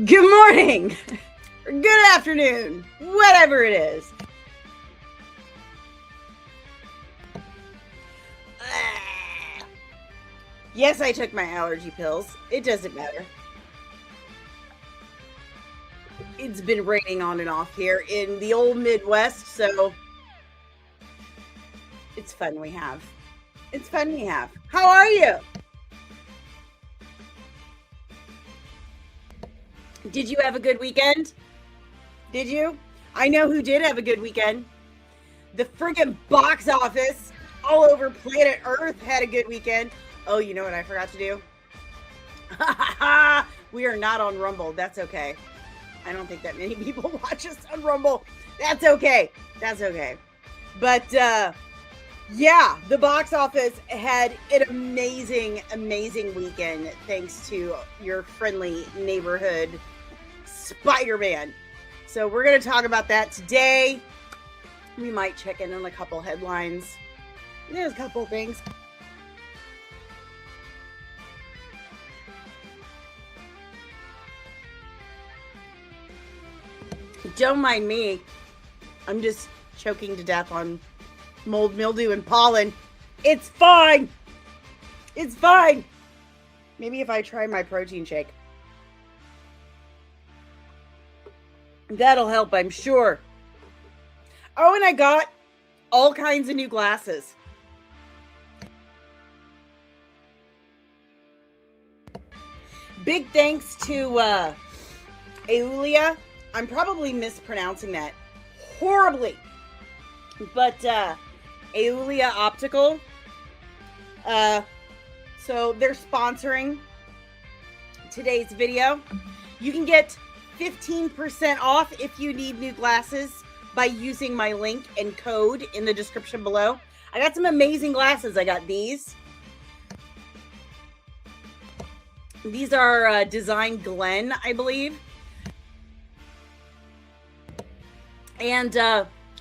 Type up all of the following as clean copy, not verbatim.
Good morning, or good afternoon, whatever it is. Yes, I took my allergy pills. It doesn't matter. It's been raining on and off here in the old Midwest, so it's fun we have. It's fun we have. How are you? Did you have a good weekend? Did you? I know who did have a good weekend. The friggin' box office all over planet Earth had a good weekend. Oh, you know what I forgot to do? We are not on Rumble. That's okay. I don't think that many people watch us on Rumble. That's okay. That's okay. But yeah, the box office had an amazing, amazing weekend thanks to your friendly neighborhood Spider-Man. So we're going to talk about that today. We might check in on a couple headlines. There's a couple things. Don't mind me. I'm just choking to death on mold, mildew, and pollen. It's fine. It's fine. Maybe if I try my protein shake. That'll help, I'm sure. Oh, and I got all kinds of new glasses. Big thanks to Aulia. I'm probably mispronouncing that horribly. But Aulia Optical. So they're sponsoring today's video. You can get 15% off if you need new glasses by using my link and code in the description below. I got some amazing glasses. I got these. These are Design Glen, I believe. And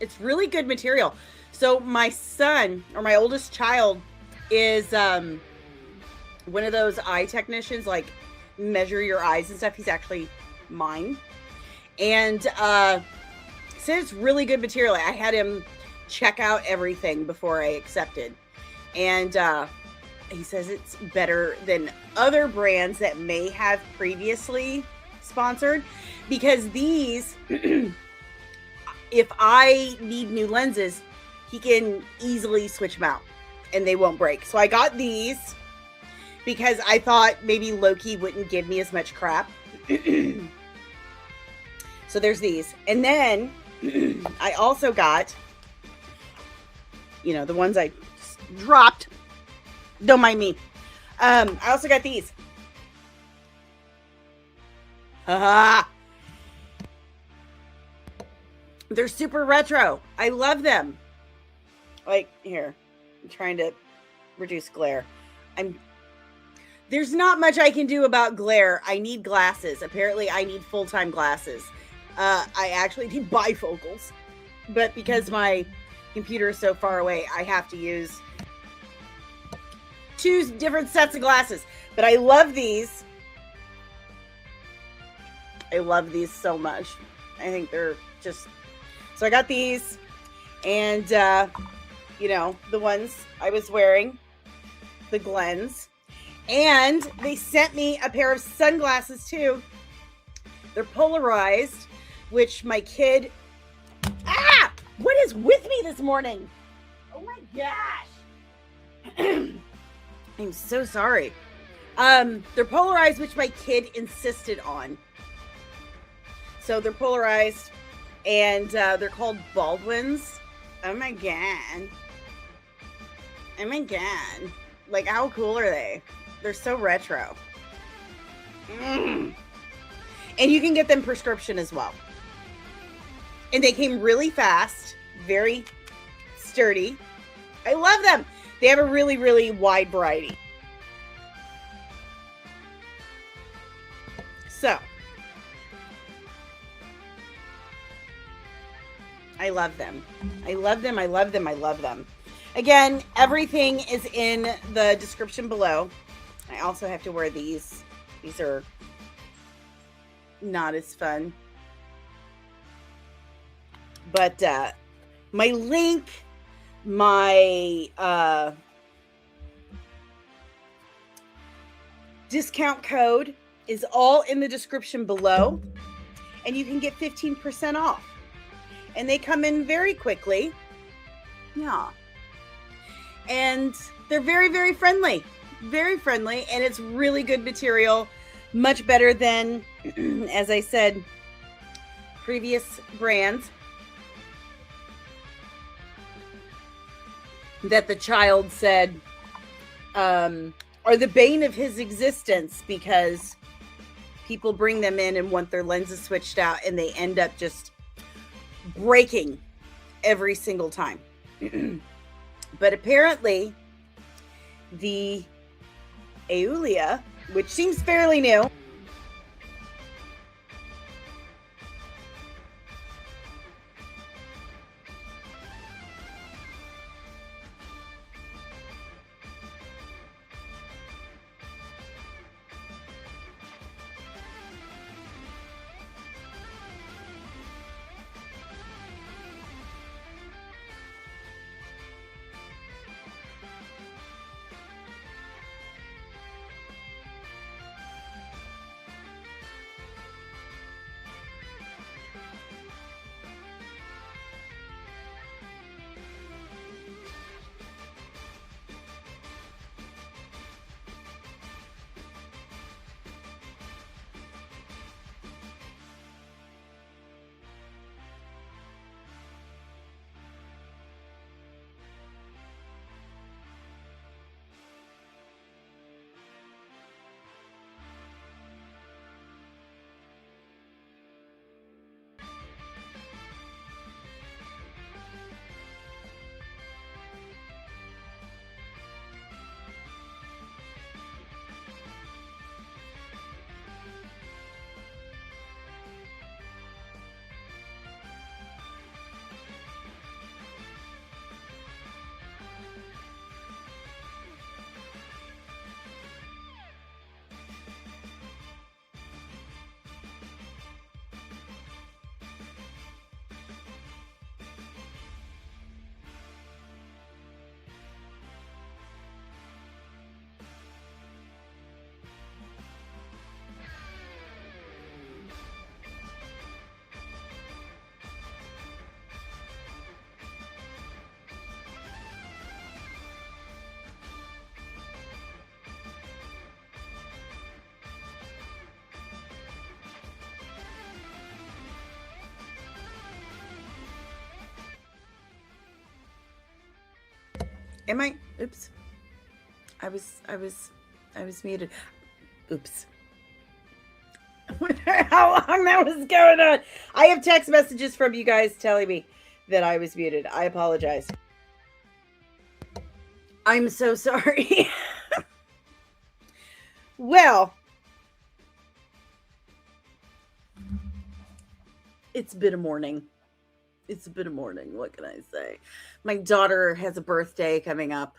it's really good material. So my son, or my oldest child, is one of those eye technicians, like measure your eyes and stuff. He's actually mine. And said it's really good material. I had him check out everything before I accepted. And he says it's better than other brands that may have previously sponsored. Because these, if I need new lenses, he can easily switch them out and they won't break. So I got these because I thought maybe Loki wouldn't give me as much crap. So there's these. And then I also got, the ones I dropped. Don't mind me. I also got these. They're super retro. I love them. Like, here. I'm trying to reduce glare. There's not much I can do about glare. I need glasses. Apparently, I need full-time glasses. I actually need bifocals. But because my computer is so far away, I have to use 2 different sets of glasses. But I love these. I love these so much. I think they're just... So I got these. And, the ones I was wearing. The Glens. And they sent me a pair of sunglasses, too. They're polarized, which my kid... What is with me this morning? Oh, my gosh. I'm so sorry. They're polarized, which my kid insisted on. So they're polarized, and they're called Baldwins. Oh, my God. Oh, my God. Like, how cool are they? They're so retro. And you can get them prescription as well. And they came really fast. Very sturdy. I love them. They have a really, really wide variety. So. I love them. I love them. I love them. I love them. Again, everything is in the description below. I also have to wear these. These are not as fun. But my link, my discount code is all in the description below, and you can get 15% off. And they come in very quickly. Yeah. And they're very, very friendly. Very friendly, and it's really good material. Much better than, as I said, previous brands that the child said are the bane of his existence, because people bring them in and want their lenses switched out, and they end up just breaking every single time. But apparently the Aeolia, which seems fairly new, am I? Oops. I was muted. Oops. I wonder how long that was going on. I have text messages from you guys telling me that I was muted. I apologize. I'm so sorry. Well, it's been a morning. It's been a morning. What can I say? My daughter has a birthday coming up,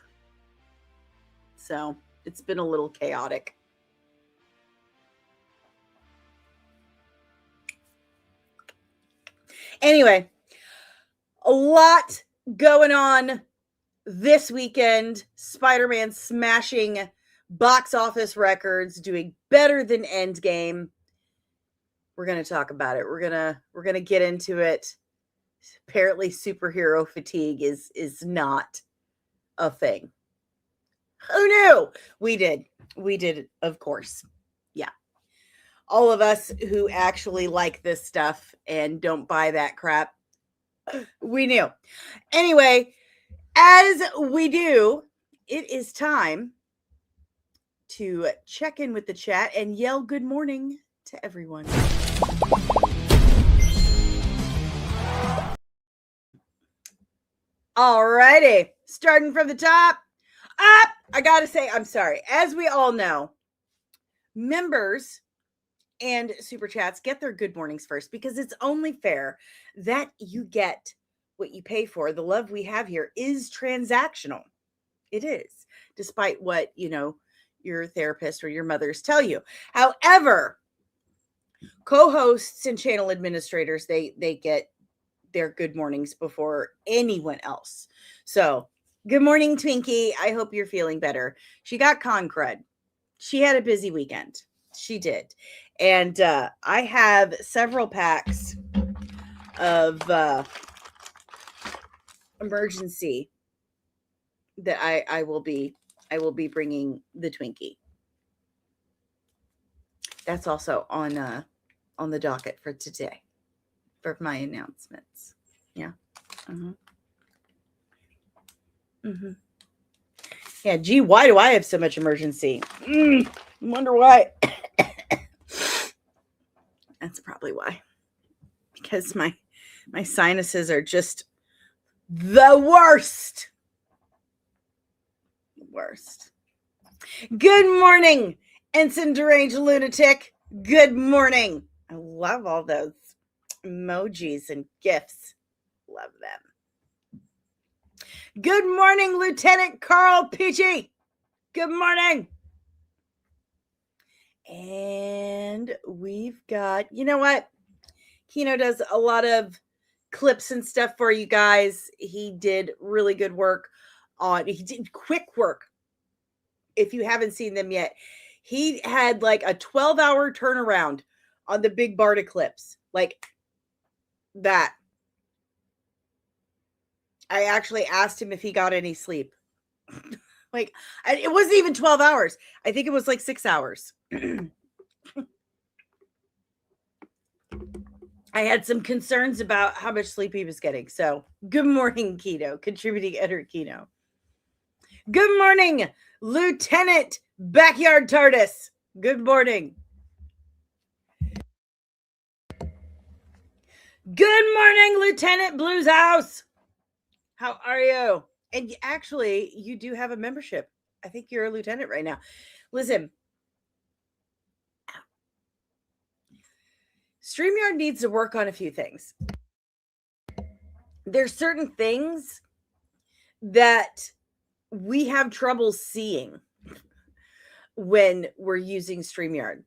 so it's been a little chaotic. Anyway, a lot going on this weekend. Spider-Man smashing box office records, doing better than Endgame. We're going to talk about it. We're going to get into it. Apparently superhero fatigue is not a thing. Who knew? We did, of course. Yeah. All of us who actually like this stuff and don't buy that crap, we knew. Anyway, as we do, it is time to check in with the chat and yell good morning to everyone. Alrighty, starting from the top up. I gotta say, I'm sorry. As we all know, members and super chats get their good mornings first, because it's only fair that you get what you pay for. The love we have here is transactional. It is, despite what, your therapist or your mothers tell you. However, co-hosts and channel administrators, they get their good mornings before anyone else. So, good morning, Twinkie. I hope you're feeling better. She got con crud. She had a busy weekend. She did. And I have several packs of emergency that I will be bringing the Twinkie. That's also on the docket for today for my announcements. Yeah. Uh-huh. Mm-hmm. Yeah, gee, why do I have so much emergency? Wonder why. That's probably why. Because my sinuses are just the worst. Worst. Good morning, Ensign Deranged Lunatic. Good morning. I love all those emojis and gifs. Love them. Good morning, Lieutenant Carl Peachy. Good morning. And we've got, you know what? Kino does a lot of clips and stuff for you guys. He did really good work he did quick work. If you haven't seen them yet, he had like a 12-hour turnaround on the big Barta clips. Like that. I actually asked him if he got any sleep. Like, it wasn't even 12 hours. I think it was like 6 hours. I had some concerns about how much sleep he was getting. So, good morning, Keto, contributing editor Kino. Good morning, Lieutenant Backyard TARDIS. Good morning. Good morning, Lieutenant Blues House. How are you? And actually, you do have a membership. I think you're a lieutenant right now. Listen, StreamYard needs to work on a few things. There's certain things that we have trouble seeing when we're using StreamYard.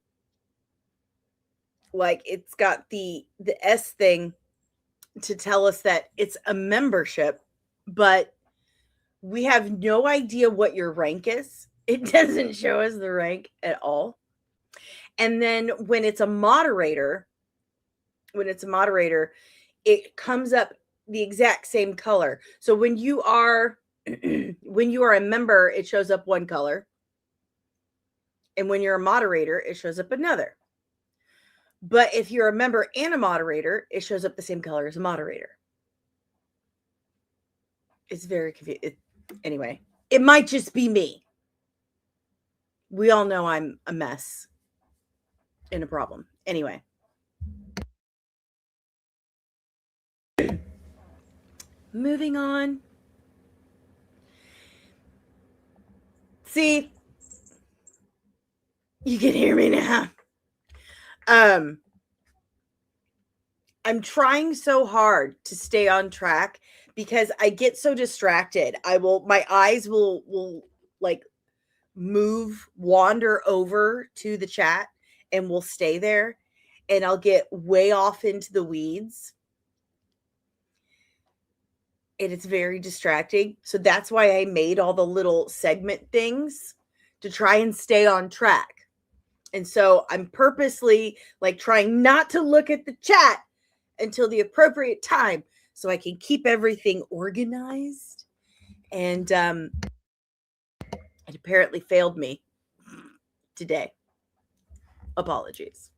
Like, it's got the S thing to tell us that it's a membership, but we have no idea what your rank is. It doesn't show us the rank at all. And then when it's a moderator, it comes up the exact same color. So when you are a member, it shows up one color. And when you're a moderator, it shows up another. But if you're a member and a moderator, it shows up the same color as a moderator. It's very confusing. Anyway, it might just be me. We all know I'm a mess and a problem. Anyway. Moving on. See, you can hear me now. I'm trying so hard to stay on track because I get so distracted. My eyes will like wander over to the chat and will stay there, and I'll get way off into the weeds. And it's very distracting. So that's why I made all the little segment things to try and stay on track. And so I'm purposely like trying not to look at the chat until the appropriate time so I can keep everything organized. And it apparently failed me today. Apologies.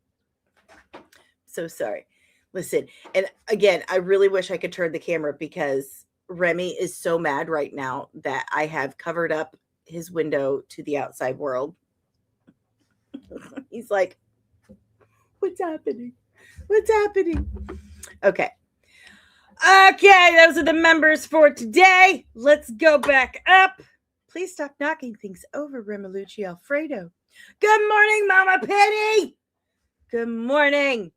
So sorry. Listen, and again, I really wish I could turn the camera because Remy is so mad right now that I have covered up his window to the outside world. He's like, what's happening? What's happening? Okay. Okay, those are the members for today. Let's go back up. Please stop knocking things over, Remalucci Alfredo. Good morning, Mama Penny. Good morning.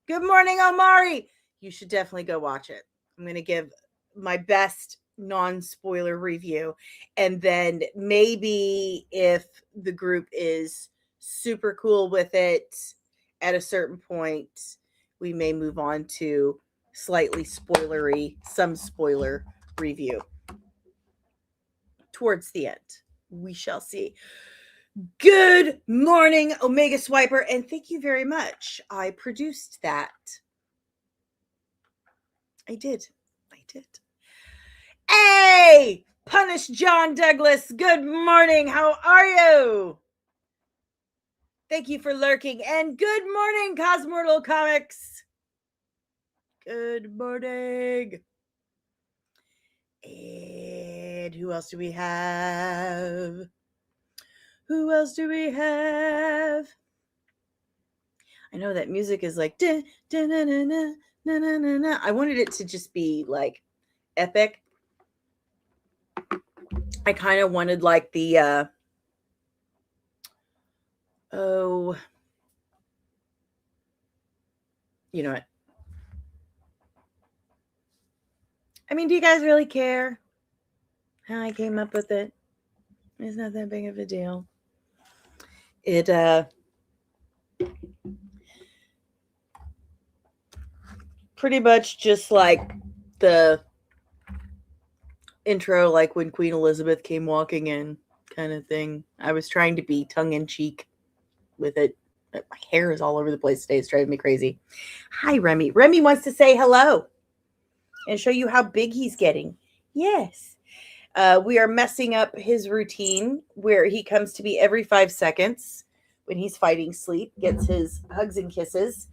Good morning, Omari. You should definitely go watch it. I'm going to give my best non-spoiler review. And then maybe if the group is super cool with it at a certain point, we may move on to slightly spoilery, some spoiler review towards the end. We shall see. Good morning, Omega Swiper, and thank you very much. I produced that. I did. Hey! Punish John Douglas. Good morning. How are you? Thank you for lurking. And good morning, Cosmortal Comics. Good morning. And who else do we have? I know that music is like I wanted it to just be like epic. I kind of wanted like the you know what? I mean, do you guys really care how I came up with it? It's not that big of a deal. It pretty much just like the intro, like when Queen Elizabeth came walking in, kind of thing. I was trying to be tongue-in-cheek with it. But my hair is all over the place today. It's driving me crazy. Hi, Remy. Remy wants to say hello and show you how big he's getting. Yes. We are messing up his routine where he comes to me every 5 seconds when he's fighting sleep, gets his hugs and kisses,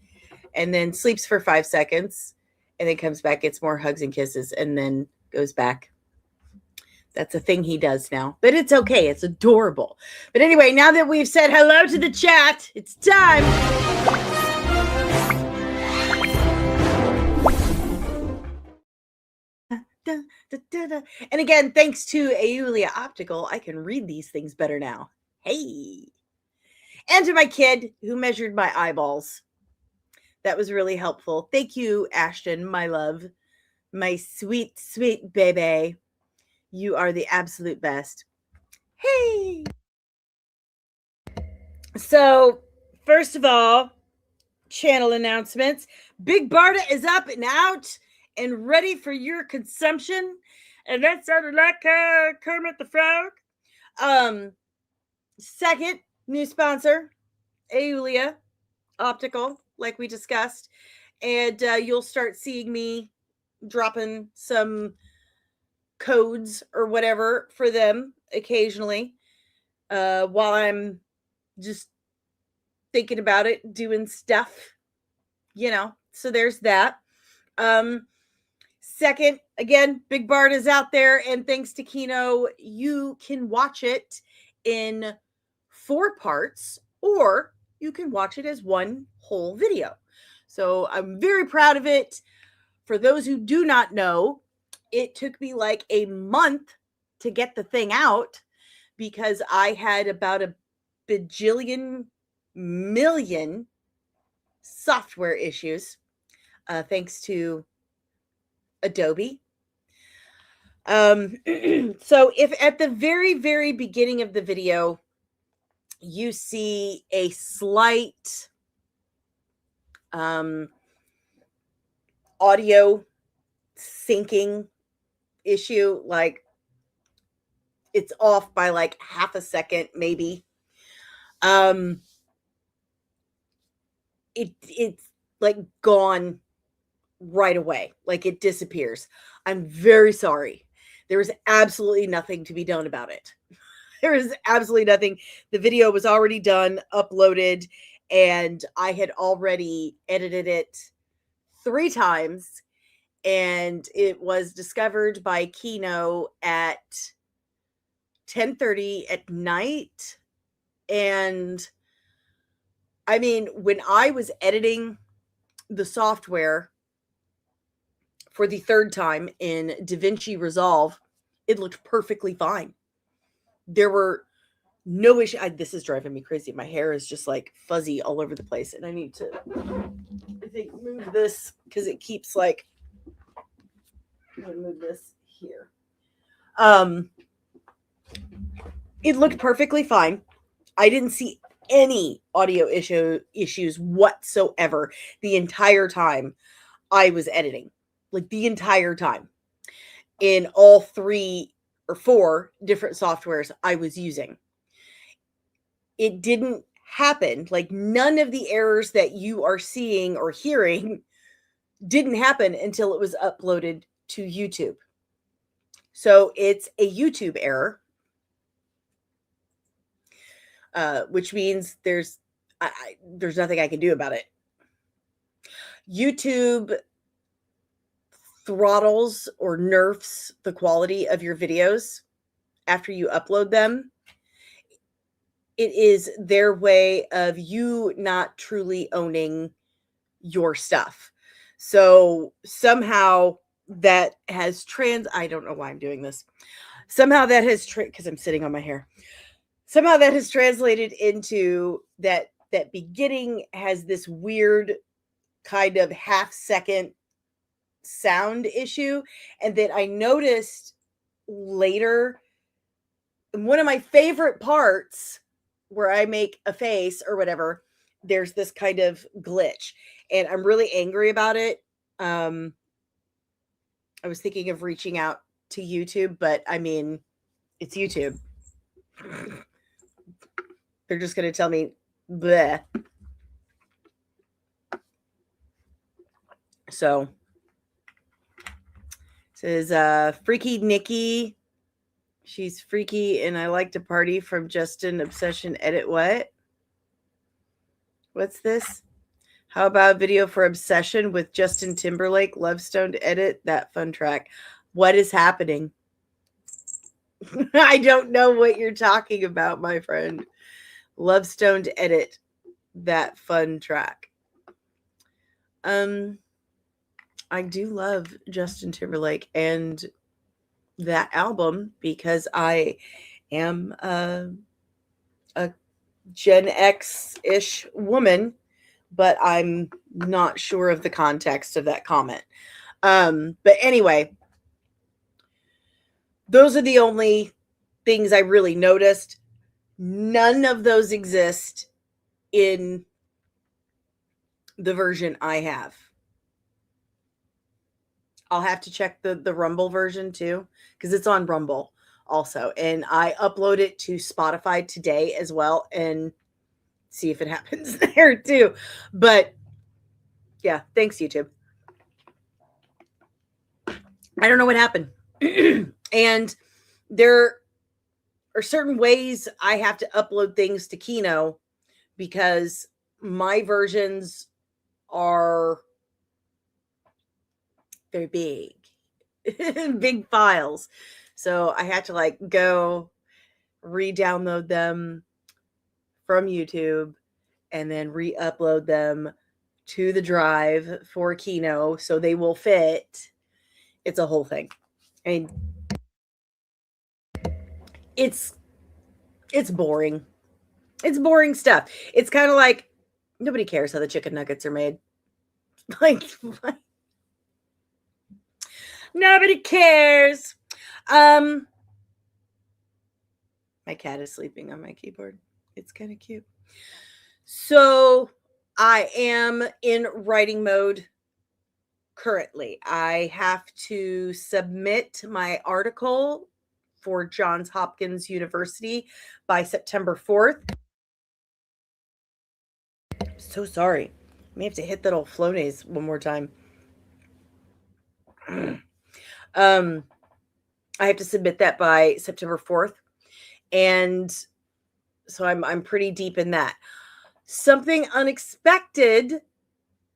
and then sleeps for 5 seconds, and then comes back, gets more hugs and kisses, and then goes back. That's a thing he does now, but it's okay. It's adorable. But anyway, now that we've said hello to the chat, it's time. And again, thanks to Aulia Optical, I can read these things better now. Hey. And to my kid who measured my eyeballs. That was really helpful. Thank you, Ashton, my love. My sweet, sweet baby. You are the absolute best. Hey! So, first of all, channel announcements. Big Barda is up and out and ready for your consumption. And that sounded like Kermit the Frog. Second, new sponsor, Aulia Optical, like we discussed. And you'll start seeing me dropping some codes or whatever for them occasionally while I'm just thinking about it, doing stuff, so there's that. Second, again, Big Bard is out there, and thanks to Kino, you can watch it in 4 parts, or you can watch it as one whole video. So I'm very proud of it. For those who do not know, it took me like a month to get the thing out because I had about a bajillion million software issues, thanks to Adobe. So if at the very, very beginning of the video, you see a slight audio syncing issue, like it's off by like half a second, maybe. It's like gone right away, like it disappears. I'm very sorry. There is absolutely nothing to be done about it. There is absolutely nothing. The video was already done, uploaded, and I had already edited it 3 times, and it was discovered by Kino at 10:30 at night. And I mean, when I was editing the software for the 3rd time in DaVinci Resolve, it looked perfectly fine. There were no issue. This is driving me crazy. My hair is just like fuzzy all over the place, and I need to, I think, move this because it keeps like. I'm gonna move this here. It looked perfectly fine. I didn't see any audio issues whatsoever the entire time I was editing. Like the entire time in all 3 or 4 different softwares I was using. It didn't happen. Like none of the errors that you are seeing or hearing didn't happen until it was uploaded to YouTube. So it's a YouTube error, which means there's nothing I can do about it. YouTube throttles or nerfs the quality of your videos after you upload them. It is their way of you not truly owning your stuff. So somehow that has I don't know why I'm doing this. Somehow that has because I'm sitting on my hair. Somehow that has translated into that beginning has this weird kind of half-second sound issue, and that I noticed later. One of my favorite parts where I make a face or whatever, there's this kind of glitch, and I'm really angry about it. I was thinking of reaching out to YouTube, but I mean, it's YouTube. They're just going to tell me, bleh. So, it says, Freaky Nikki. She's freaky and I like to party from Justin Obsession Edit. What? What's this? How about video for Obsession with Justin Timberlake? Lovestone to edit that fun track. What is happening? I don't know what you're talking about, my friend. Lovestone to edit that fun track. I do love Justin Timberlake and that album because I am a Gen X-ish woman, but I'm not sure of the context of that comment. But anyway, those are the only things I really noticed. None of those exist in the version I have. I'll have to check the Rumble version too, because it's on Rumble also. And I upload it to Spotify today as well and see if it happens there too. But yeah, thanks, YouTube. I don't know what happened. And there are certain ways I have to upload things to Kino because my versions are very big, big files. So I had to like go re-download them from YouTube and then re-upload them to the drive for Kino so they will fit. It's a whole thing. I mean, it's boring. It's boring stuff. It's kind of like nobody cares how the chicken nuggets are made. Like nobody cares. My cat is sleeping on my keyboard. It's kind of cute. So I am in writing mode currently. I have to submit my article for Johns Hopkins University by September 4th. So sorry. I may have to hit that old Flonase one more time. I have to submit that by September 4th. And so I'm pretty deep in that. Something unexpected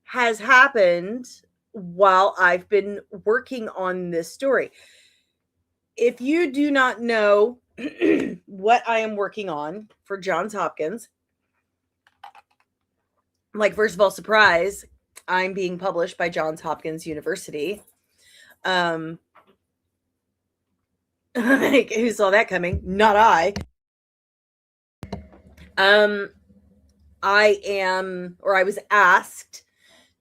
has happened while I've been working on this story. If you do not know what I am working on for Johns Hopkins, like, first of all, surprise, I'm being published by Johns Hopkins University. Like, who saw that coming? Not I. I was asked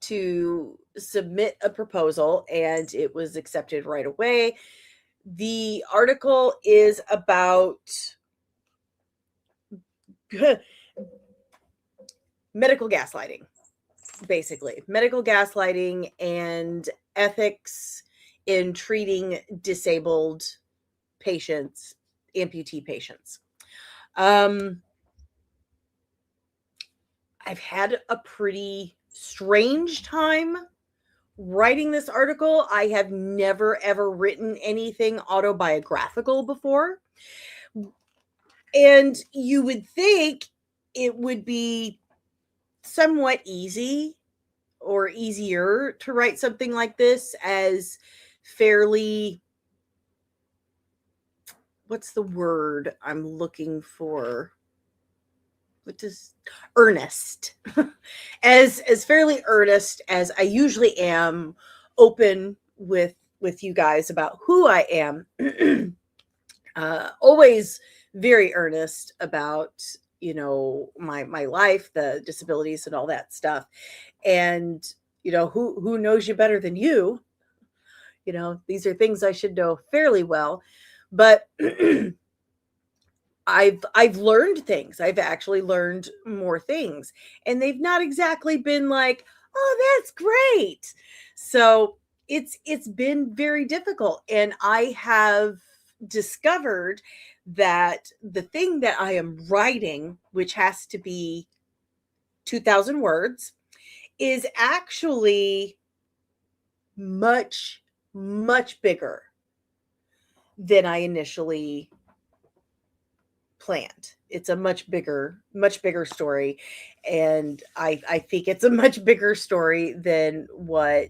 to submit a proposal and it was accepted right away. The article is about medical gaslighting, basically. Medical gaslighting and ethics in treating disabled patients, amputee patients. I've had a pretty strange time writing this article. I have never ever written anything autobiographical before. And you would think it would be somewhat easy or easier to write something like this, as fairly, what's the word I'm looking for? What does earnest? As fairly earnest as I usually am, open with you guys about who I am. Always very earnest about, you know, my life, the disabilities and all that stuff. And, you know, who knows you better than you? You know, these are things I should know fairly well. But I've learned things. I've actually learned more things. And they've not exactly been like, "Oh, that's great." So, it's been very difficult, and I have discovered that the thing that I am writing, which has to be 2,000 words, is actually much, much bigger than I initially planned. It's a much bigger story. And I think it's a much bigger story than what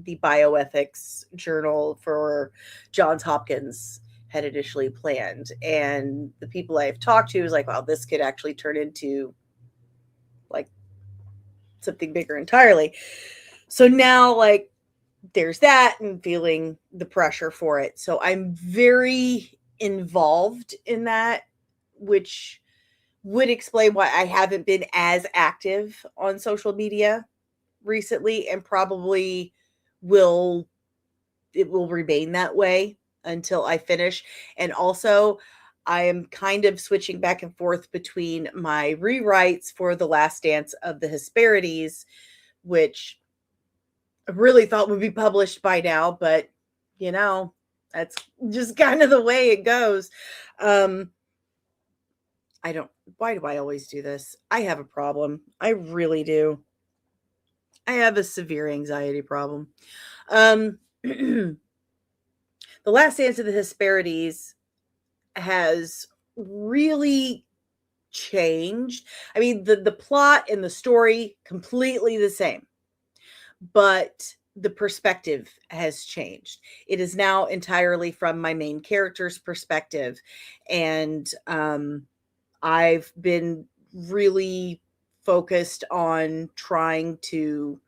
the bioethics journal for Johns Hopkins had initially planned. And the people I've talked to is like, wow, this could actually turn into like something bigger entirely. So now, like, there's that, and feeling the pressure for it. So I'm very involved in that, which would explain why I haven't been as active on social media recently, and probably will it will remain that way until I finish. And also, I am kind of switching back and forth between my rewrites for The Last Dance of the Hesperides, which I really thought would be published by now, but you know, that's just kind of the way it goes. I don't, why do I always do this? I have a problem. I really do. I have a severe anxiety problem. The Last Dance of the Hesperides has really changed. I mean, the plot and the story completely the same, but the perspective has changed. It is now entirely from my main character's perspective, and I've been really focused on trying to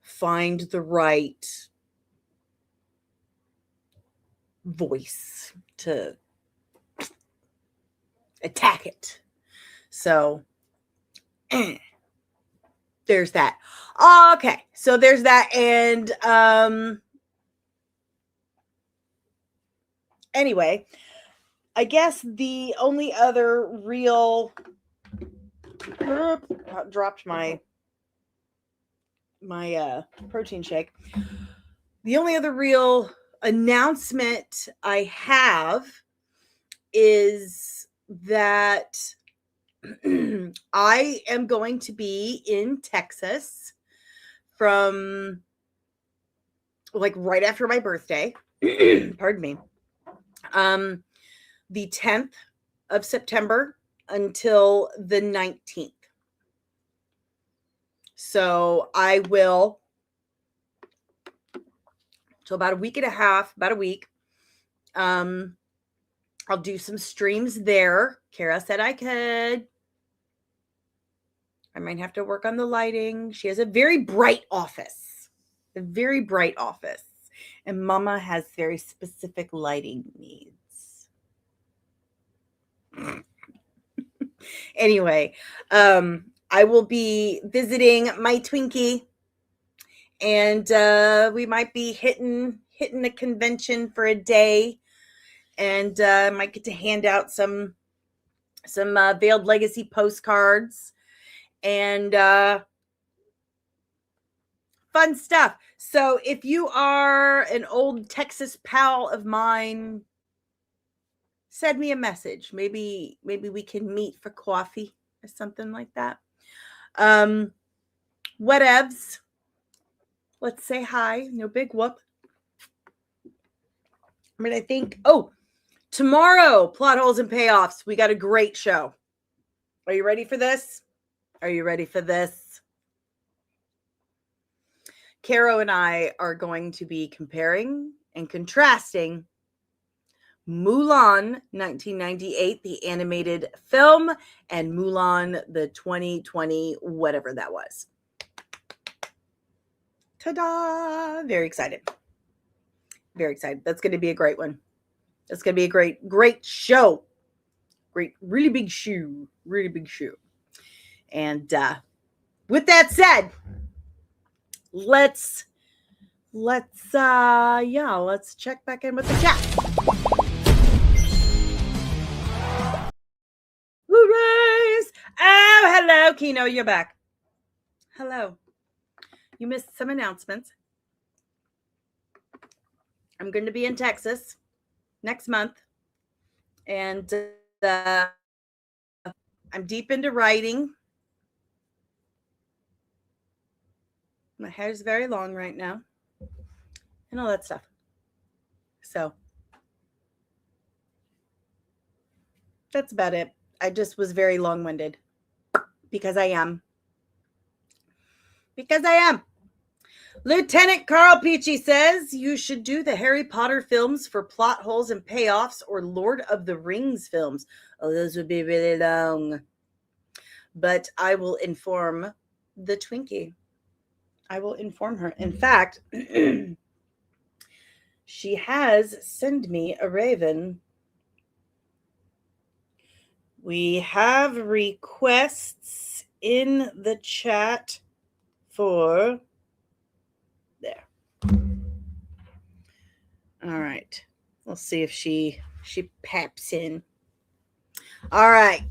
find the right voice to attack it. So there's that. Okay, so there's that. And anyway, I guess the only other real dropped my protein shake. The only other real announcement I have is that I am going to be in Texas from like right after my birthday. Pardon me. The 10th of September until the 19th. So I will, so about a week and a half, about a week. I'll do some streams there. Kara said I could. I might have to work on the lighting. She has a very bright office. A very bright office. And Mama has very specific lighting needs. Anyway, I will be visiting my Twinkie, and we might be hitting a convention for a day, and might get to hand out some Veiled Legacy postcards. and fun stuff. So if you are an old Texas pal of mine, send me a message. Maybe we can meet for coffee or something like that. Whatevs. Let's say hi. No big whoop. I mean, I think, tomorrow, plot holes and payoffs. We got a great show. Are you ready for this? Are you ready for this? Caro and I are going to be comparing and contrasting Mulan 1998, the animated film, and Mulan the 2020, whatever that was. Ta-da! Very excited. Very excited. That's going to be a great one. That's going to be a great show. Great, really big shoe. Really big shoe. And with that said, let's check back in with the chat. Hooray! Oh, hello, Kino, you're back. Hello. You missed some announcements. I'm going to be in Texas next month, and I'm deep into writing. My hair's very long right now, and all that stuff. So that's about it. I just was very long-winded because I am. Lieutenant Carl Peachy says you should do the Harry Potter films for plot holes and payoffs, or Lord of the Rings films. Oh, those would be really long. But I will inform the Twinkie. I will inform her. In fact, she has sent me a raven. We have requests in the chat for there. All right. We'll see if she peps in. All right.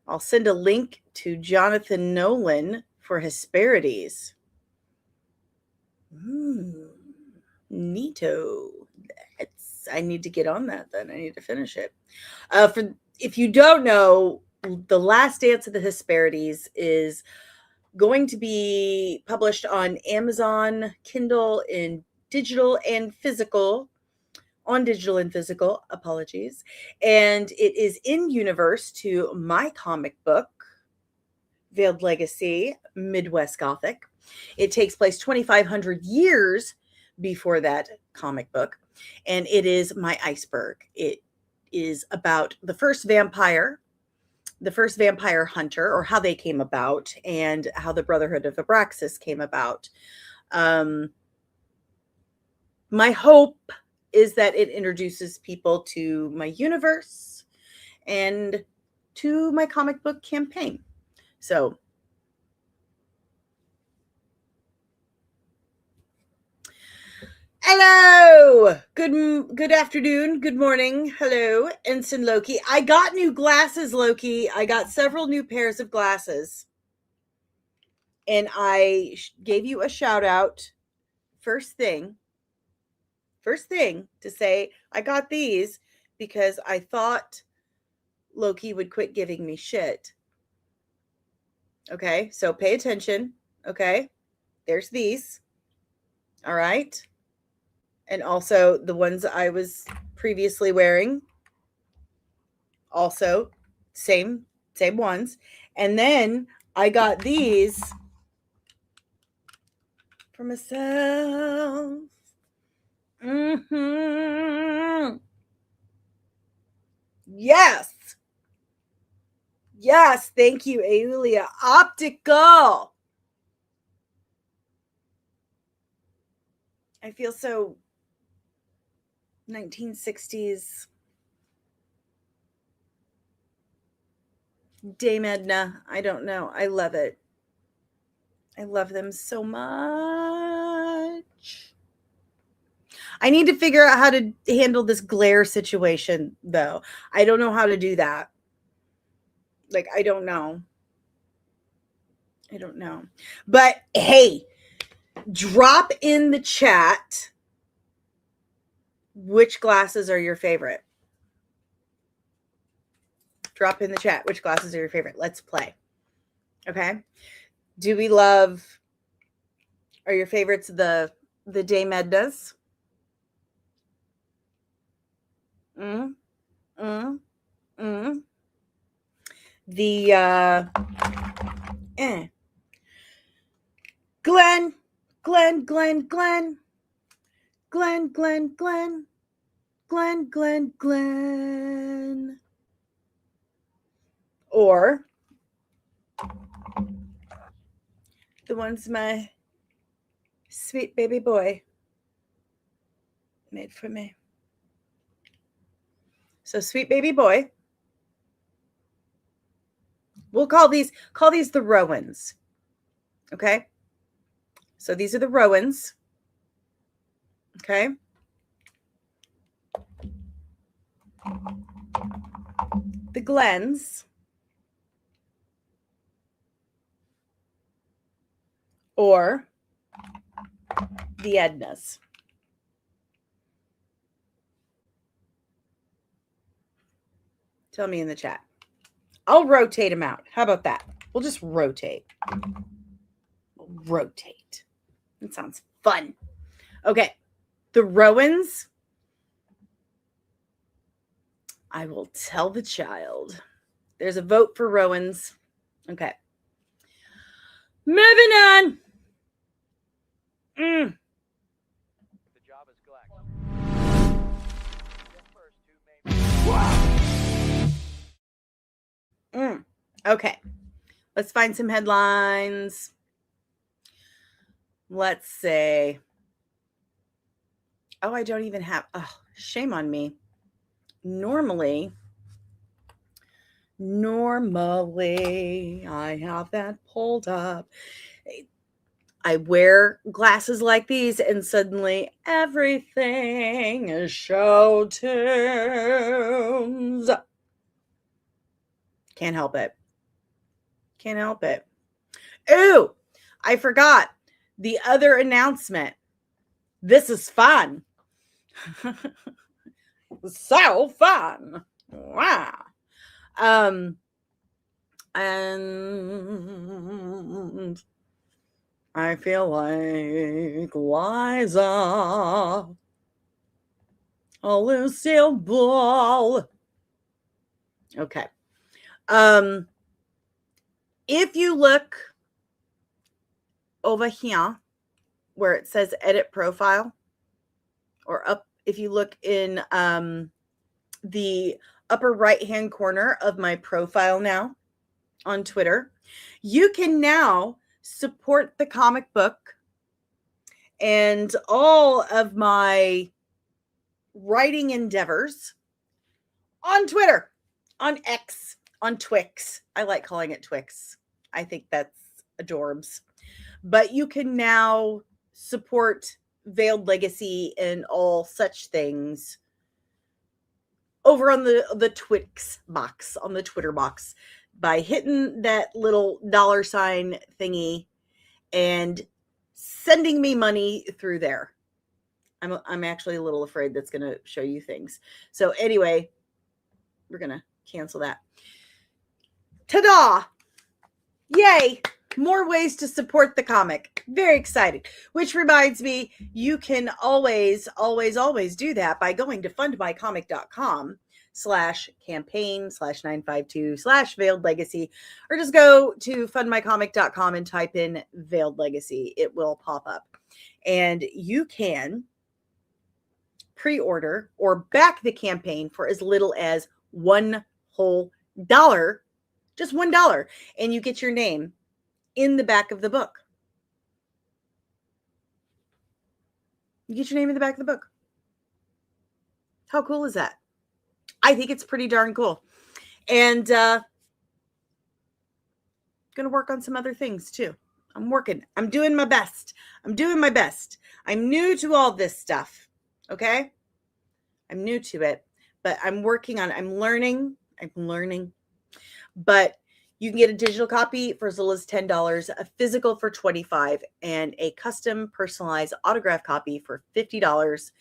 I'll send a link to Jonathan Nolan for Hesperides. Neato. I need to get on that then. I need to finish it. If you don't know, The Last Dance of the Hesperides is going to be published on Amazon Kindle in digital and physical. On digital and physical, apologies. And it is in universe to my comic book, Veiled Legacy, Midwest Gothic. It takes place 2,500 years before that comic book. And it is my iceberg. It is about the first vampire hunter, or how they came about, and how the Brotherhood of Abraxas came about. My hope is that it introduces people to my universe and to my comic book campaign. So, hello, good afternoon, good morning, hello, Ensign Loki. I got new glasses, Loki. I got several new pairs of glasses, and I gave you a shout out first thing to say I got these because I thought Loki would quit giving me shit. Okay, so pay attention. Okay, there's these. All right. And also the ones I was previously wearing. Also, same ones. And then I got these for myself. Yes. Yes, thank you, Aulia. Optical. I feel so 1960s. Dame Edna. I don't know. I love it. I love them so much. I need to figure out how to handle this glare situation, though. I don't know how to do that. Like, I don't know. I don't know. But hey, drop in the chat which glasses are your favorite. Drop in the chat which glasses are your favorite. Let's play. Okay. Do we love, are your favorites the De Mednas? Mm, mm, mm. The Glenn, Glenn, Glenn, Glenn, Glenn, Glenn, Glenn, Glenn, Glenn, Glenn. Or the ones my sweet baby boy made for me. So sweet baby boy. We'll call these the Rowans. Okay? So these are the Rowans. Okay? The Glens. Or the Ednas. Tell me in the chat. I'll rotate them out. How about that? We'll just rotate. Rotate. That sounds fun. Okay. The Rowans. I will tell the child. There's a vote for Rowans. Okay. Moving on. The job is collect. Okay. Let's find some headlines. Let's say. Oh, I don't even have. Oh, shame on me. Normally, I have that pulled up. I wear glasses like these and suddenly everything is show tunes. Can't help it. Can't help it. Ooh, I forgot the other announcement. This is fun. So fun. Wow. And I feel like Liza, a Lucille Ball. Okay. If you look over here where it says edit profile, or up, if you look in the upper right hand corner of my profile now on Twitter, you can now support the comic book and all of my writing endeavors on Twitter, on X, on Twix. I like calling it Twix. I think that's adorbs. But you can now support Veiled Legacy and all such things over on the Twix box, on the Twitter box, by hitting that little $ thingy and sending me money through there. I'm actually a little afraid that's going to show you things. So anyway, we're going to cancel that. Ta-da! Yay! More ways to support the comic. Very excited. Which reminds me, you can always do that by going to fundmycomic.com/campaign/952/Veiled Legacy, or just go to fundmycomic.com and type in Veiled Legacy. It will pop up. And you can pre-order or back the campaign for as little as $1 whole, just $1, and you get your name in the back of the book. You get your name in the back of the book. How cool is that? I think it's pretty darn cool. And going to work on some other things too. I'm doing my best. I'm new to all this stuff. Okay? I'm new to it, but I'm learning. But You can get a digital copy for as little as $10, a physical for $25, and a custom personalized autograph copy for $50.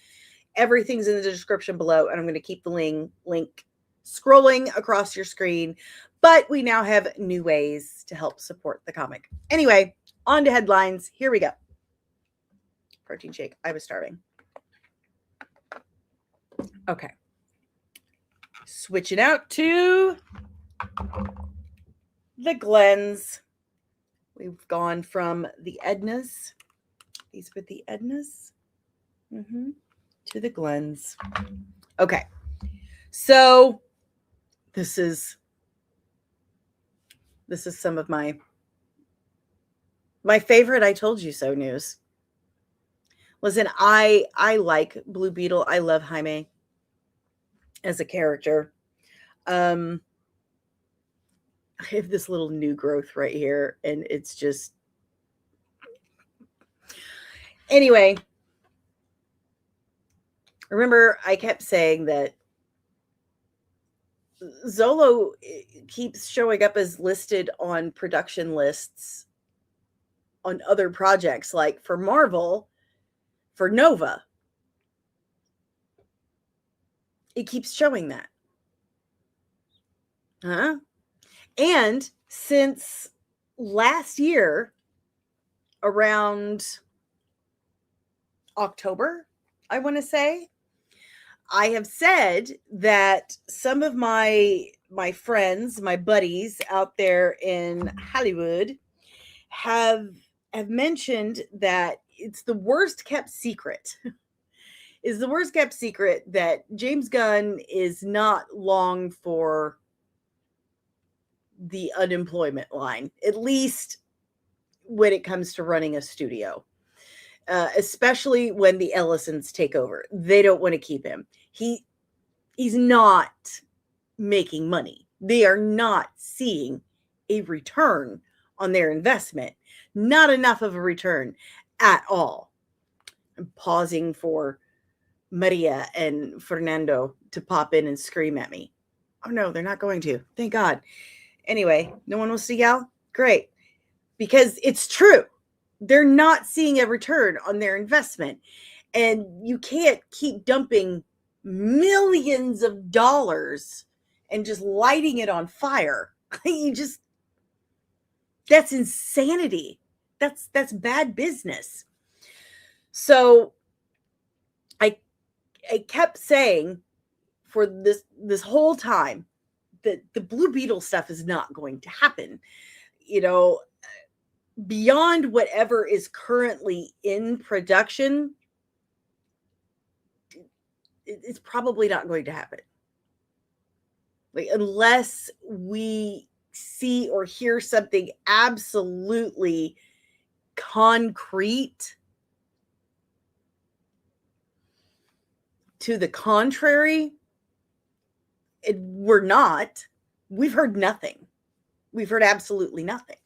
Everything's in the description below, and I'm going to keep the link scrolling across your screen. But we now have new ways to help support the comic. Anyway, on to headlines. Here we go. Protein shake. I was starving. Okay. Switching out to the Glens. We've gone from the Ednas. These were the Ednas. To the Glens. Okay. So this is some of my favorite I told you so news. Listen, I like Blue Beetle. I love Jaime as a character. I have this little new growth right here, and it's just anyway. Remember, I kept saying that Zolo keeps showing up as listed on production lists on other projects, like for Marvel, for Nova. It keeps showing that. And since last year, around October, I want to say, I have said that some of my friends, my buddies out there in Hollywood have mentioned that it's the worst kept secret. Is the worst kept secret that James Gunn is not long for the unemployment line, at least when it comes to running a studio. Especially when the Ellisons take over. They don't want to keep him. He's not making money. They are not seeing a return on their investment. Not enough of a return at all. I'm pausing for Maria and Fernando to pop in and scream at me. Oh no, they're not going to. Thank God. Anyway, no one wants to yell? Great. Because it's true. They're not seeing a return on their investment. And you can't keep dumping millions of dollars and just lighting it on fire. That's insanity. That's bad business. So I kept saying for this whole time that the Blue Beetle stuff is not going to happen. Beyond whatever is currently in production, it's probably not going to happen. Unless we see or hear something absolutely concrete to the contrary, we've heard nothing. We've heard absolutely nothing.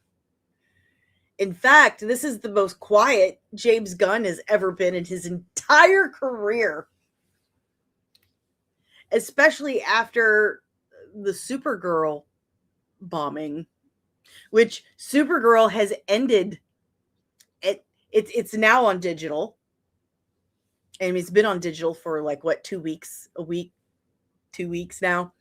In fact, this is the most quiet James Gunn has ever been in his entire career. Especially after the Supergirl bombing, which Supergirl has ended. It's now on digital. And it's been on digital for 2 weeks, 2 weeks now.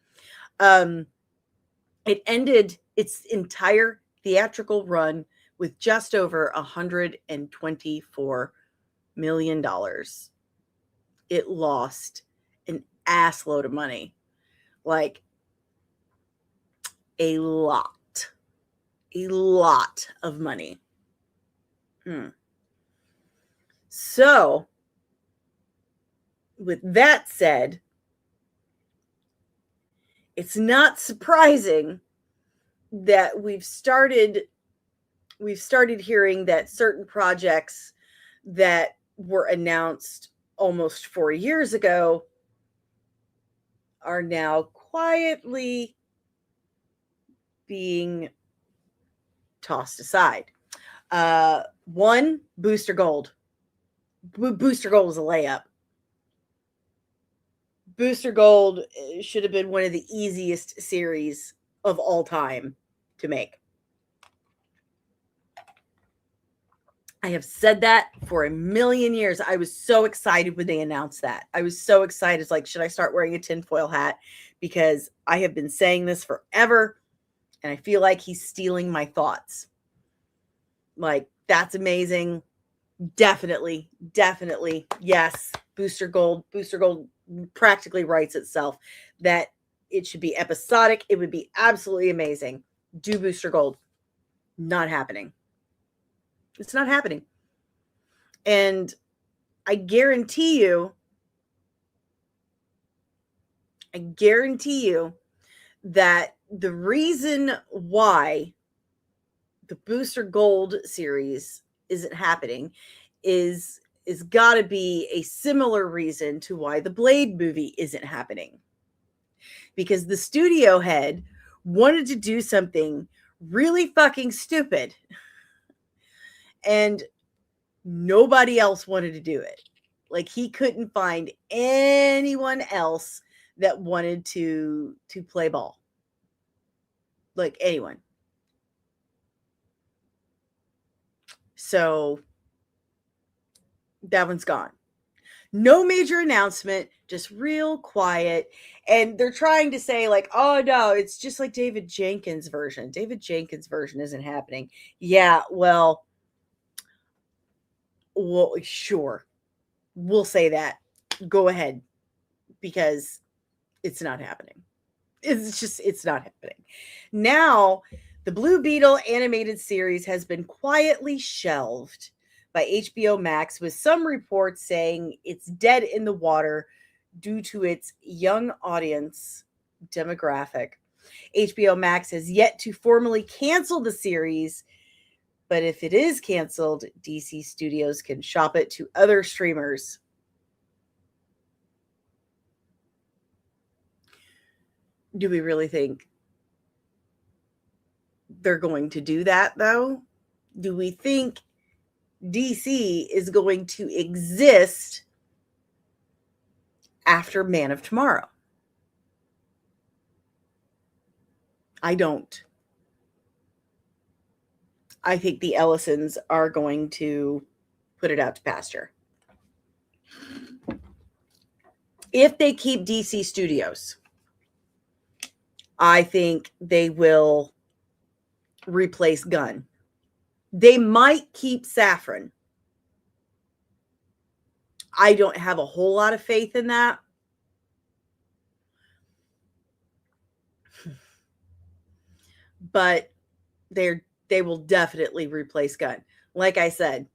It ended its entire theatrical run with just over $124 million. It lost an ass load of money. A lot of money. So, with that said, it's not surprising that we've started hearing that certain projects that were announced almost 4 years ago are now quietly being tossed aside. One, Booster Gold. Booster Gold was a layup. Booster Gold should have been one of the easiest series of all time to make. I have said that for a million years. I was so excited when they announced that. I was so excited. It's like, should I start wearing a tinfoil hat? Because I have been saying this forever, and I feel like he's stealing my thoughts. Like, that's amazing. Definitely, definitely. Yes. Booster Gold practically writes itself that it should be episodic. It would be absolutely amazing. Do Booster Gold. Not happening. It's not happening. And I guarantee you that the reason why the Booster Gold series isn't happening is got to be a similar reason to why the Blade movie isn't happening. Because the studio head wanted to do something really fucking stupid, and nobody else wanted to do it. Like, he couldn't find anyone else that wanted to play ball. Like, anyone. So that one's gone. No major announcement, just real quiet. And they're trying to say, like, oh no, it's just like David Jenkins' version. David Jenkins' version isn't happening. Yeah, well, sure. We'll say that. Go ahead. Because it's not happening. It's not happening. Now, the Blue Beetle animated series has been quietly shelved by HBO Max, with some reports saying it's dead in the water due to its young audience demographic. HBO Max has yet to formally cancel the series, but if it is canceled, DC Studios can shop it to other streamers. Do we really think they're going to do that, though? Do we think DC is going to exist after Man of Tomorrow? I don't. I think the Ellisons are going to put it out to pasture. If they keep DC Studios, I think they will replace Gunn. They might keep Safran. I don't have a whole lot of faith in that. But they will definitely replace Gunn. Like I said,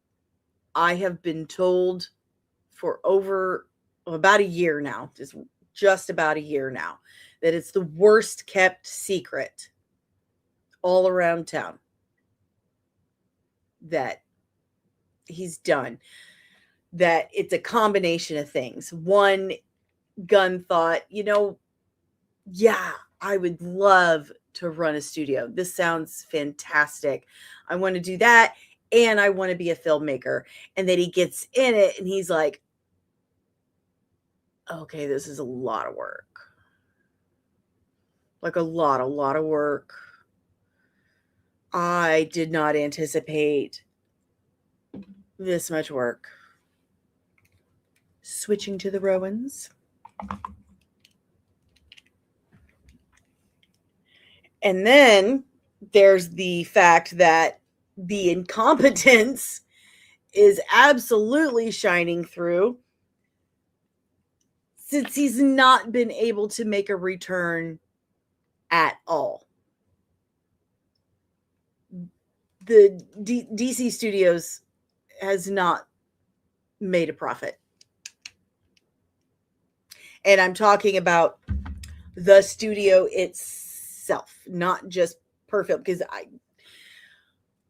I have been told for over about a year now, just about a year now, that it's the worst kept secret all around town that he's done. That it's a combination of things. One, Gunn thought, yeah, I would love to run a studio. This sounds fantastic. I want to do that, and I want to be a filmmaker. And then he gets in it and he's like, okay, this is a lot of work. Like a lot of work. I did not anticipate this much work. Switching to the Rowans. And then there's the fact that the incompetence is absolutely shining through, since he's not been able to make a return at all. The DC Studios has not made a profit. And I'm talking about the studio itself, not just per film. Because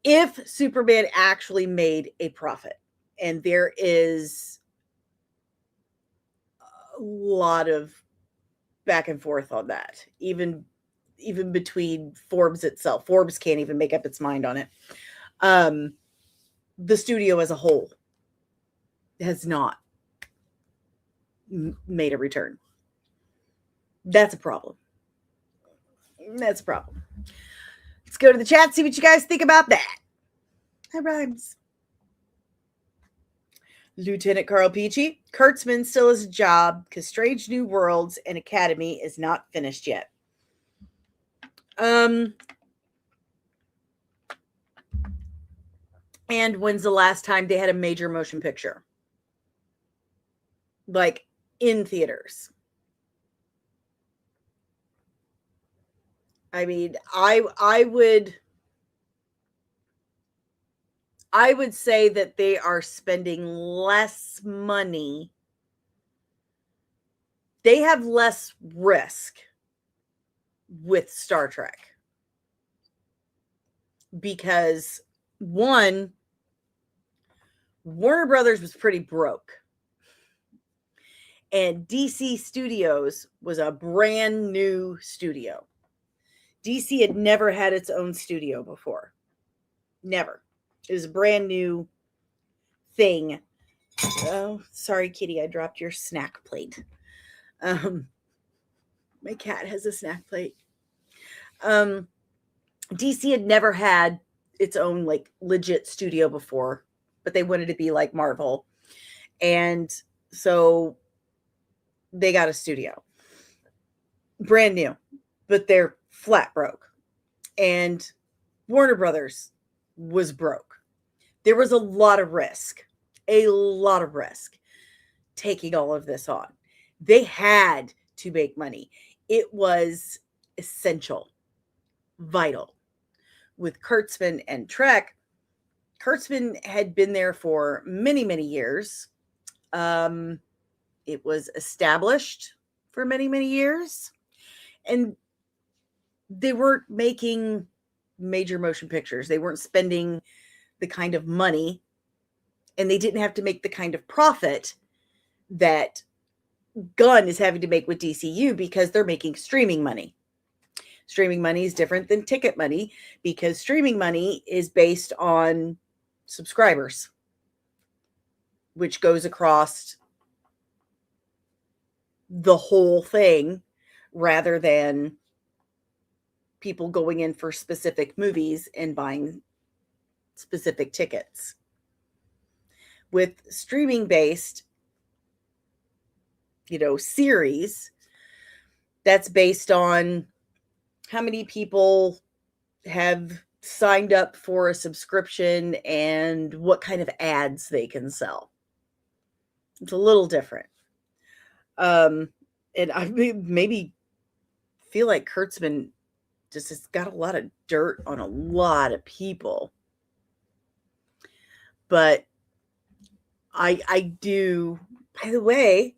if Superman actually made a profit, and there is a lot of back and forth on that, even between Forbes itself. Forbes can't even make up its mind on it. The studio as a whole has not made a return. That's a problem. Let's go to the chat, see what you guys think about that. That rhymes. Lieutenant Carl Peachy, Kurtzman still has a job because Strange New Worlds and Academy is not finished yet. And when's the last time they had a major motion picture? Like in theaters. I mean, I would say that they are spending less money. They have less risk with Star Trek because one, Warner Brothers was pretty broke. And DC Studios was a brand new studio. DC had never had its own studio before. Never. It was a brand new thing. Oh, sorry, kitty. I dropped your snack plate. My cat has a snack plate. DC had never had its own like legit studio before, but they wanted to be like Marvel. And so they got a studio. Brand new, but they're flat broke. And Warner Brothers was broke. There was a lot of risk taking all of this on. They had to make money. It was essential, vital. With Kurtzman and Trek, Kurtzman had been there for many, many years. It was established for many, many years. And they weren't making major motion pictures. They weren't spending the kind of money, and they didn't have to make the kind of profit that Gunn is having to make with DCU because they're making streaming money. Streaming money is different than ticket money because streaming money is based on subscribers, which goes across the whole thing rather than people going in for specific movies and buying specific tickets. With streaming based, series, that's based on how many people have signed up for a subscription and what kind of ads they can sell. It's a little different. And I maybe feel like Kurtzman just has got a lot of dirt on a lot of people. But I do, by the way,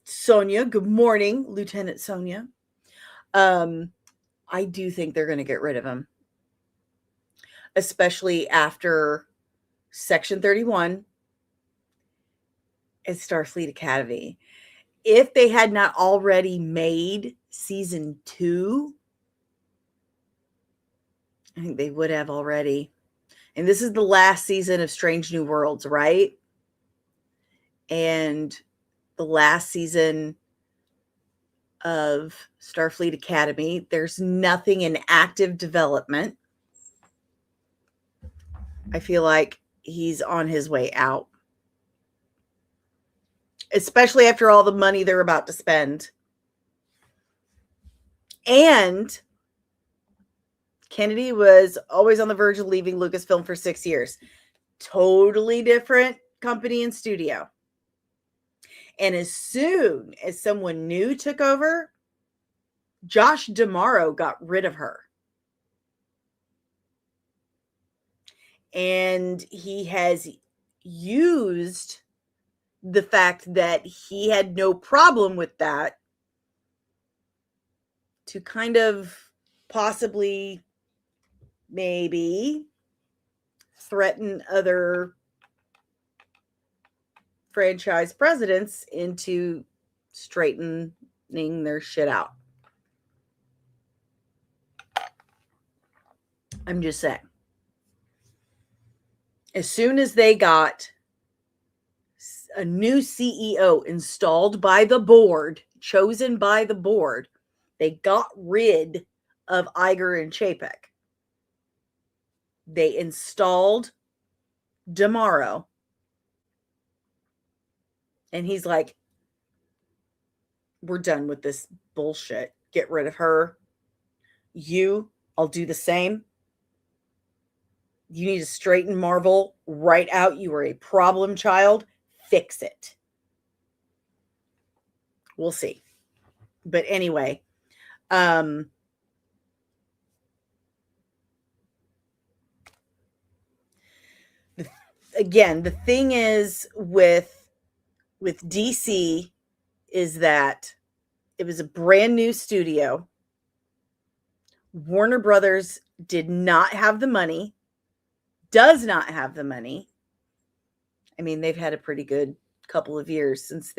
Sonia, good morning, Lieutenant Sonia. I do think they're going to get rid of him, especially after Section 31 and Starfleet Academy. If they had not already made season 2, I think they would have already. And this is the last season of Strange New Worlds, right? And the last season of Starfleet Academy, there's nothing in active development. I feel like he's on his way out, especially after all the money they're about to spend. And Kennedy was always on the verge of leaving Lucasfilm for 6 years. Totally different company and studio. And as soon as someone new took over, Josh D'Amaro got rid of her. And he has used the fact that he had no problem with that to kind of possibly maybe threaten other franchise presidents into straightening their shit out. I'm just saying. As soon as they got a new CEO installed by the board, chosen by the board, they got rid of Iger and Chapek. They installed Damaro. And he's like, we're done with this bullshit. Get rid of her. I'll do the same. You need to straighten Marvel right out. You are a problem child. Fix it. We'll see. But anyway, again, the thing is with DC is that it was a brand new studio. Warner Brothers did not have the money, does not have the money. I mean, they've had a pretty good couple of years since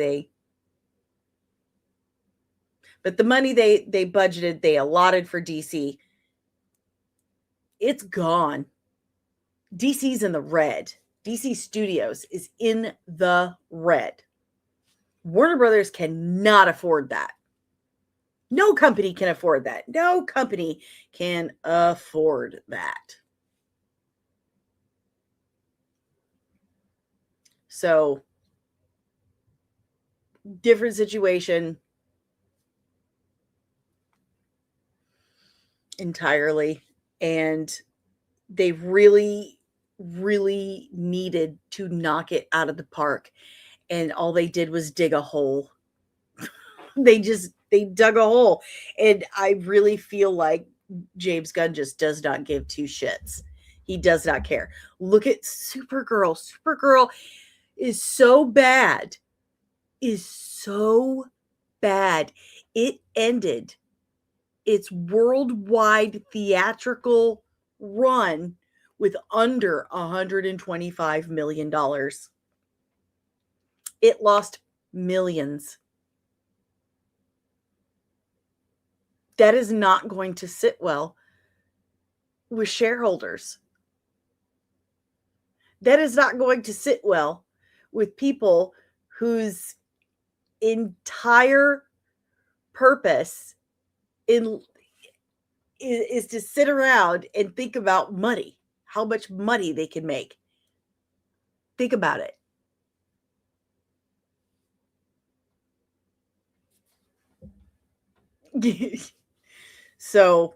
but the money they budgeted, they allotted for DC, it's gone. DC's in the red. DC Studios is in the red. Warner Brothers cannot afford that. No company can afford that. No company can afford that. So, different situation entirely. And they really, really needed to knock it out of the park. And all they did was dig a hole. They dug a hole. And I really feel like James Gunn just does not give two shits. He does not care. Look at Supergirl. Supergirl is so bad. It ended its worldwide theatrical run with under $125 million. It lost millions. That is not going to sit well with shareholders. That is not going to sit well with people whose entire purpose is to sit around and think about money, how much money they can make. Think about it. So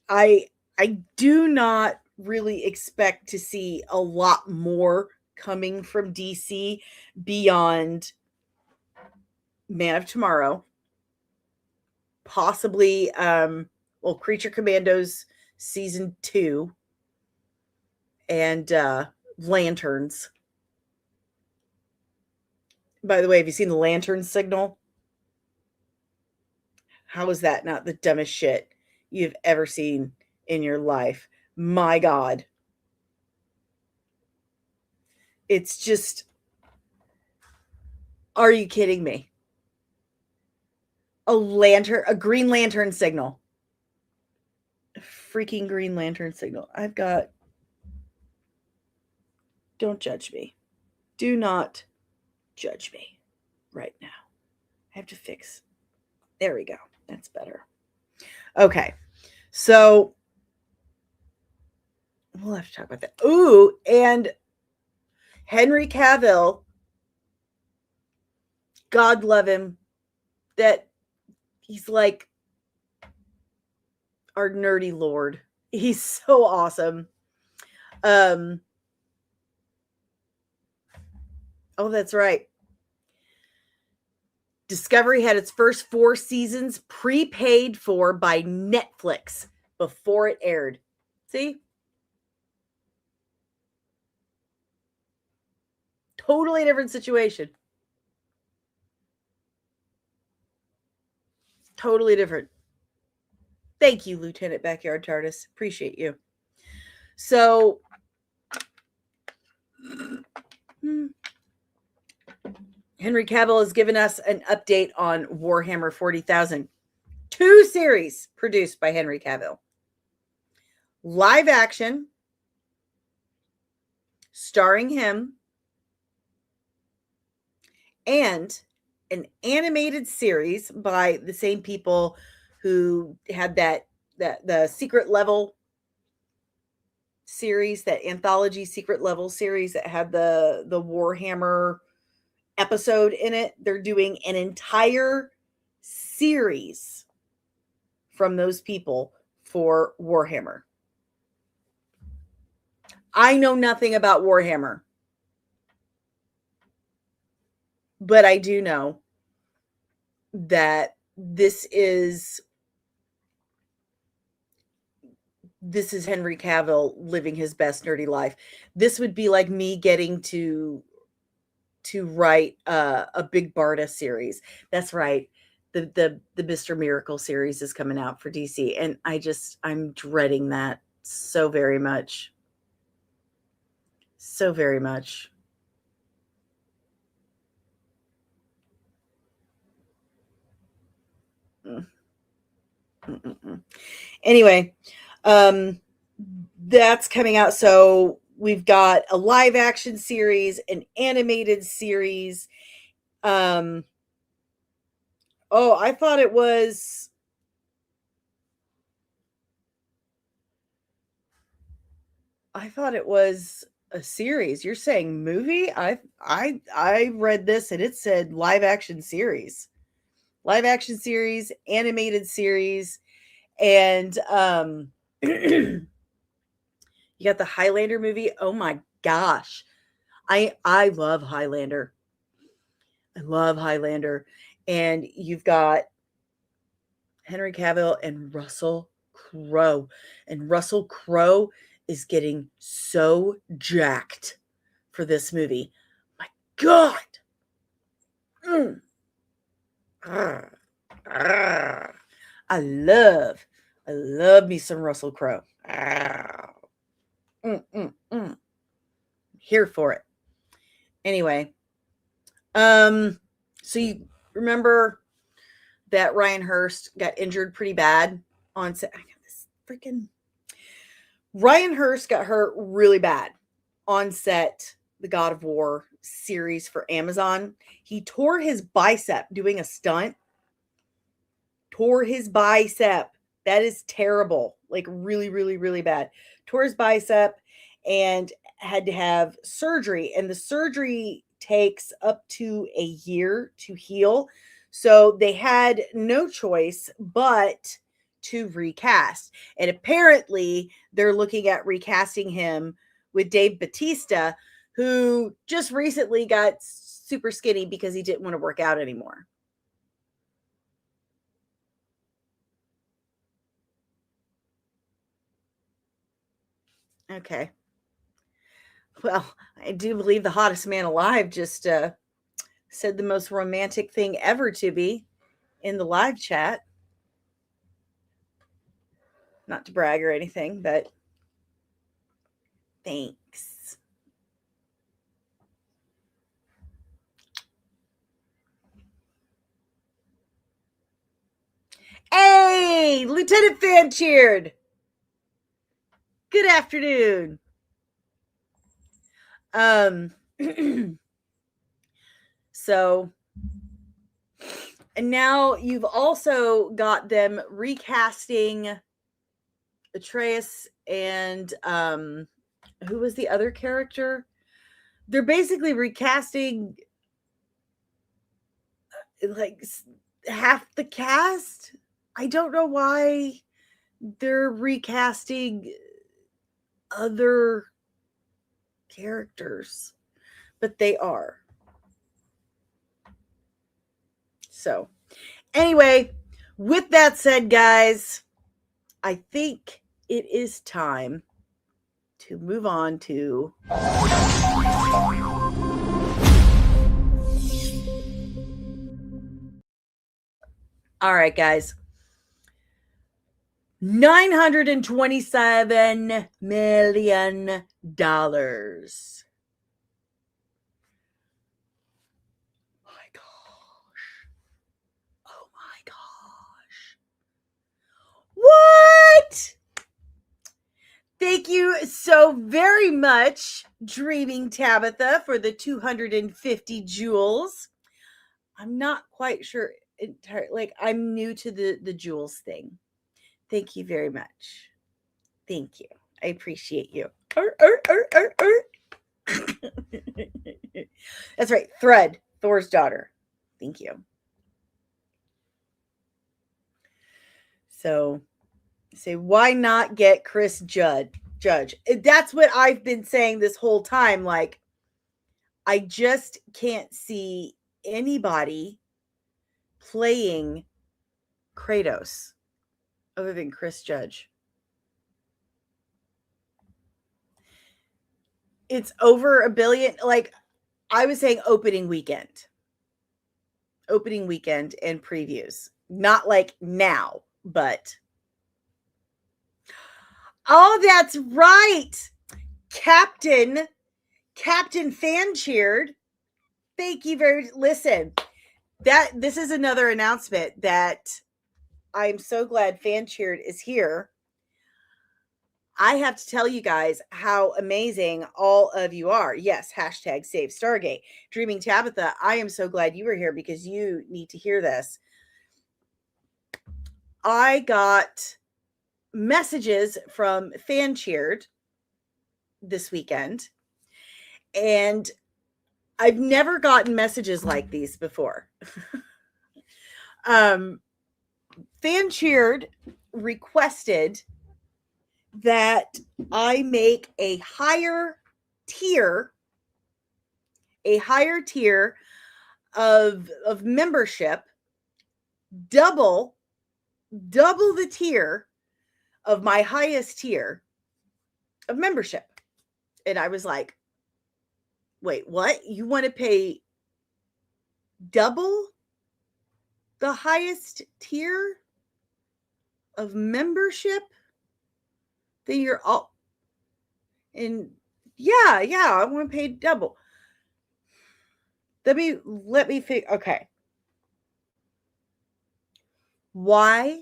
I do not really expect to see a lot more coming from DC beyond Man of Tomorrow. Possibly Creature Commandos season 2 and Lanterns. By the way, have you seen the Lantern signal? How is that not the dumbest shit you've ever seen in your life? My God. It's just, are you kidding me? A Green Lantern signal. A freaking Green Lantern signal. Don't judge me. Do not judge me right now. I have to fix. There we go. That's better. Okay. So we'll have to talk about that. Ooh, and Henry Cavill, God love him, that he's like our nerdy lord. He's so awesome. Oh, that's right. Discovery had its first 4 seasons prepaid for by Netflix before it aired. See? Totally different situation. Totally different. Thank you, Lieutenant Backyard TARDIS. Appreciate you. So, Henry Cavill has given us an update on Warhammer 40,000. 2 series produced by Henry Cavill. Live action, starring him, and an animated series by the same people who had that that the Secret Level series, that anthology Secret Level series that had the Warhammer episode in it. They're doing an entire series from those people for Warhammer. I know nothing about Warhammer, but I do know that this is Henry Cavill living his best nerdy life. This would be like me getting to write a Big Barda series. That's right. The Mr. Miracle series is coming out for DC, and I'm dreading that so very much. So very much. Mm-mm-mm. Anyway, that's coming out. So we've got a live action series, an animated series. Oh, I thought it was a series. You're saying movie? I read this and it said live action series. Live action series, animated series, and you got the Highlander movie. Oh my gosh. I love Highlander. I love Highlander. And you've got Henry Cavill and Russell Crowe. And Russell Crowe is getting so jacked for this movie. My God. Mm. I love me some Russell Crowe. Here for it. Anyway, so you remember that Ryan Hurst got injured pretty bad on set. I got this freaking Ryan Hurst got hurt really bad on set, the God of War series for Amazon. He tore his bicep doing a stunt. Tore his bicep. That is terrible. Like really, really, really bad. Tore his bicep and had to have surgery. And the surgery takes up to a year to heal. So they had no choice but to recast. And apparently they're looking at recasting him with Dave Bautista, who just recently got super skinny because he didn't want to work out anymore. Okay. Well, I do believe the hottest man alive just said the most romantic thing ever to me in the live chat. Not to brag or anything, but thanks. Hey, Lieutenant Fan cheered. Good afternoon. So, and now you've also got them recasting Atreus and who was the other character? They're basically recasting like half the cast. I don't know why they're recasting other characters, but they are. So, anyway, with that said, guys, I think it is time to move on to all right, guys. $927 million. Oh my gosh. Oh my gosh. What? Thank you so very much, Dreaming Tabitha, for the 250 jewels. I'm not quite sure entirely, like I'm new to the jewels thing. Thank you very much. Thank you. I appreciate you. That's right. Thread, Thor's daughter. Thank you. So say, why not get Chris Judge? That's what I've been saying this whole time. Like, I just can't see anybody playing Kratos other than Chris Judge. It's over $1 billion. Like, I was saying opening weekend and previews. Not like now, but oh, that's right. Captain Fan cheered. Thank you very much. Listen, this is another announcement that I'm so glad Fan cheered is here. I have to tell you guys how amazing all of you are. Yes, hashtag save Stargate. Dreaming Tabitha, I am so glad you were here because you need to hear this. I got messages from Fan cheered this weekend, and I've never gotten messages like these before. Fan cheered requested that I make a higher tier of membership, double the tier of my highest tier of membership. And I was like, wait, what? You want to pay double the highest tier of membership? Then you're all, and yeah, I want to pay double. Let me figure. Okay. Why?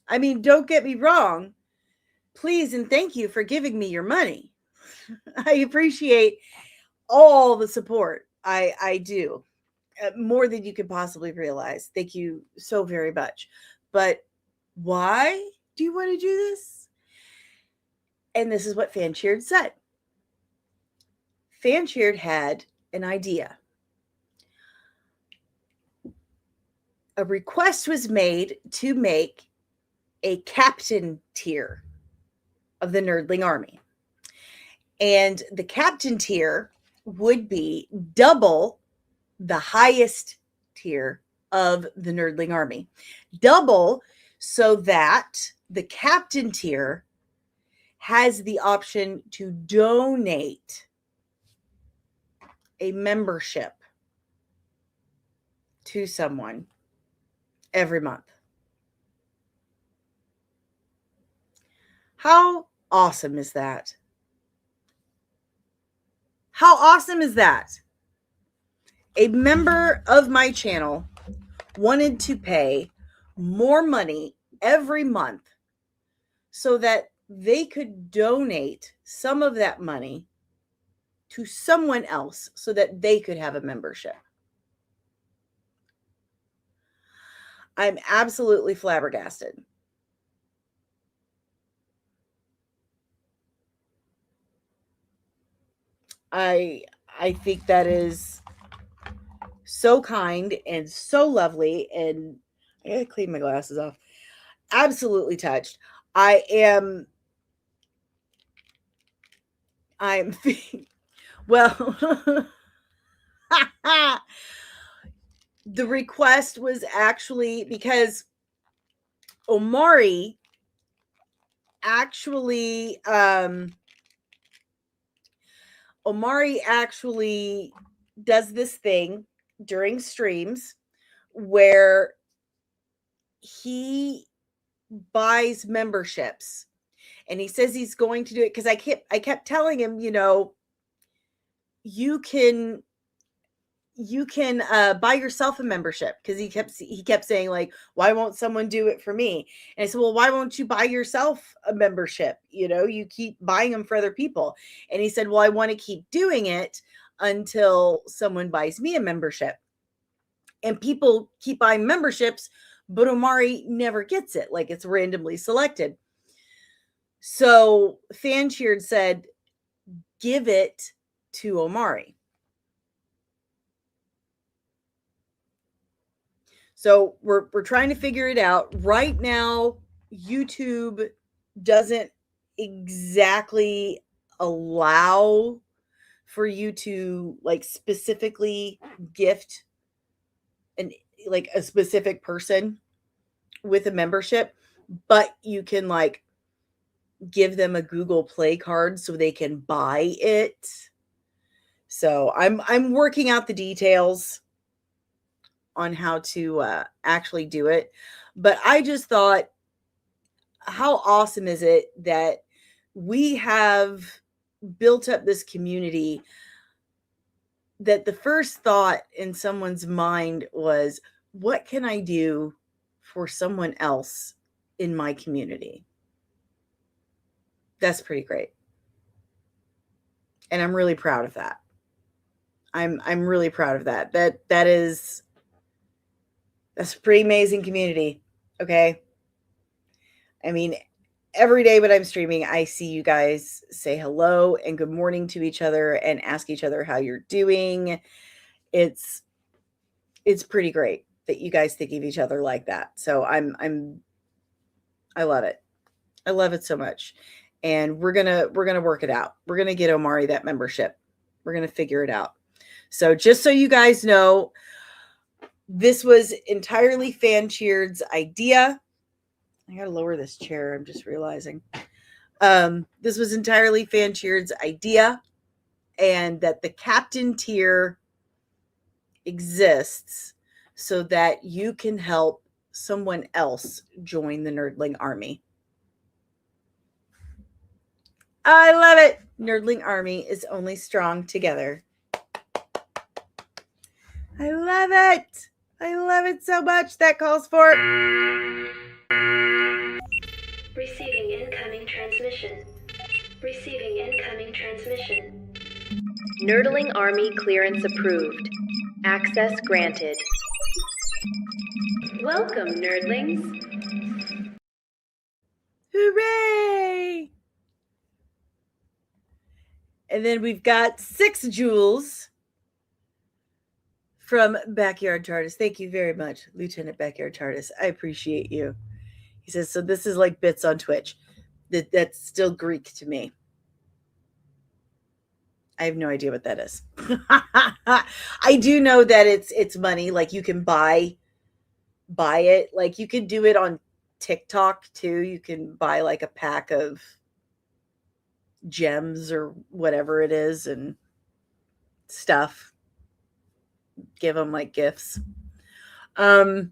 I mean, don't get me wrong. Please and thank you for giving me your money. I appreciate all the support. I do. More than you could possibly realize. Thank you so very much. But why do you want to do this? And this is what Fan cheered said. Fan cheered had an idea. A request was made to make a captain tier of the Nerdling Army. And the captain tier would be double the highest tier of the Nerdling Army. Double so that the captain tier has the option to donate a membership to someone every month. How awesome is that? How awesome is that? A member of my channel wanted to pay more money every month so that they could donate some of that money to someone else so that they could have a membership. I'm absolutely flabbergasted. I think that is so kind and so lovely, and I gotta clean my glasses off. Absolutely touched. I'm well. The request was actually because Omari actually does this thing during streams where he buys memberships, and he says he's going to do it because I kept telling him, you can buy yourself a membership, because he kept saying, like, why won't someone do it for me? And I said, well, why won't you buy yourself a membership? You keep buying them for other people. And he said, well, I want to keep doing it until someone buys me a membership. And people keep buying memberships but Omari never gets it. Like, it's randomly selected. So Fancheered said, give it to Omari. So we're trying to figure it out. Right now, YouTube doesn't exactly allow for you to like specifically gift an like a specific person with a membership, but you can like give them a Google Play card so they can buy it. So I'm working out the details on how to actually do it. But I just thought, how awesome is it that we have built up this community that the first thought in someone's mind was, what can I do for someone else in my community? That's pretty great. And I'm really proud of that. I'm really proud of that. That's a pretty amazing community. Okay. I mean, every day when I'm streaming, I see you guys say hello and good morning to each other and ask each other how you're doing. It's pretty great that you guys think of each other like that. So I love it. I love it so much. And we're going to work it out. We're going to get Omari that membership. We're going to figure it out. So just so you guys know, this was entirely Fancheered's idea. I got to lower this chair. I'm just realizing. This was entirely Fancheered's idea, and that the captain tier exists so that you can help someone else join the Nerdling Army. I love it. Nerdling Army is only strong together. I love it. I love it so much. That calls for receiving incoming transmission. Receiving incoming transmission. Nerdling Army clearance approved. Access granted. Welcome, nerdlings. Hooray! And then we've got 6 jewels from Backyard TARDIS. Thank you very much, Lieutenant Backyard TARDIS. I appreciate you. He says, so this is like bits on Twitch. That's still Greek to me. I have no idea what that is. I do know that it's money. Like, you can buy it. Like, you can do it on TikTok too. You can buy like a pack of gems or whatever it is and stuff. Give them like gifts. Let's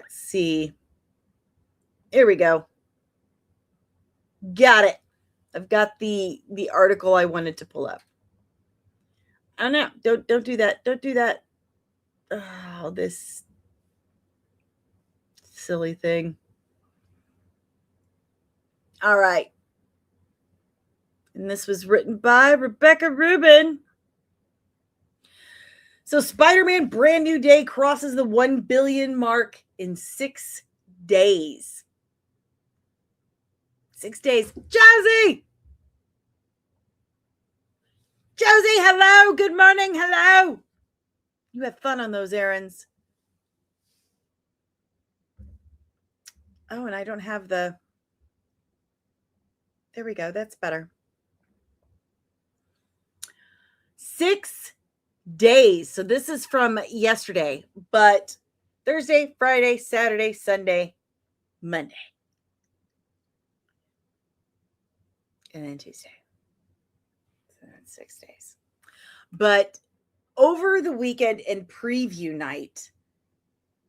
see. Here we go. Got it. I've got the article I wanted to pull up. Oh no, don't do that. Don't do that. Oh, this silly thing. All right. And this was written by Rebecca Rubin. So Spider-Man Brand New Day crosses the 1 billion mark in 6 days. 6 days. Josie! Josie, hello. Good morning. Hello. You have fun on those errands. Oh, and I don't have the... There we go. That's better. 6 days. So this is from yesterday, but Thursday, Friday, Saturday, Sunday, Monday, and then Tuesday. So that's 6 days. But over the weekend and preview night,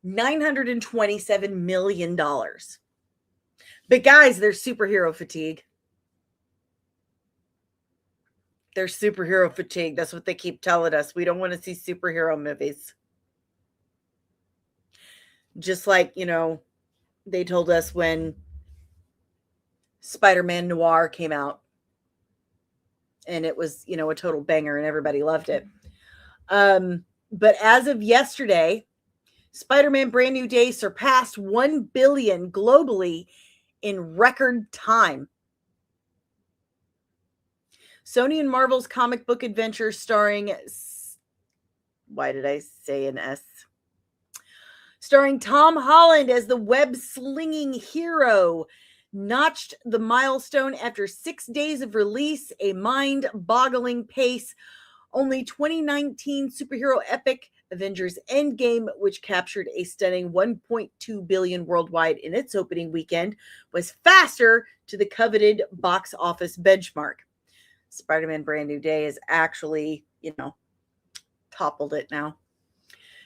$927 million. But guys, there's superhero fatigue. There's superhero fatigue. That's what they keep telling us. We don't want to see superhero movies. Just like, they told us when Spider-Man Noir came out. And it was, a total banger and everybody loved it. But as of yesterday, Spider-Man Brand New Day surpassed 1 billion globally in record time. Sony and Marvel's comic book adventure starring, why did I say an S? Starring Tom Holland as the web-slinging hero, notched the milestone after 6 days of release, a mind-boggling pace. Only 2019 superhero epic Avengers Endgame, which captured a stunning 1.2 billion worldwide in its opening weekend, was faster to the coveted box office benchmark. Spider-Man Brand New Day has actually, toppled it now.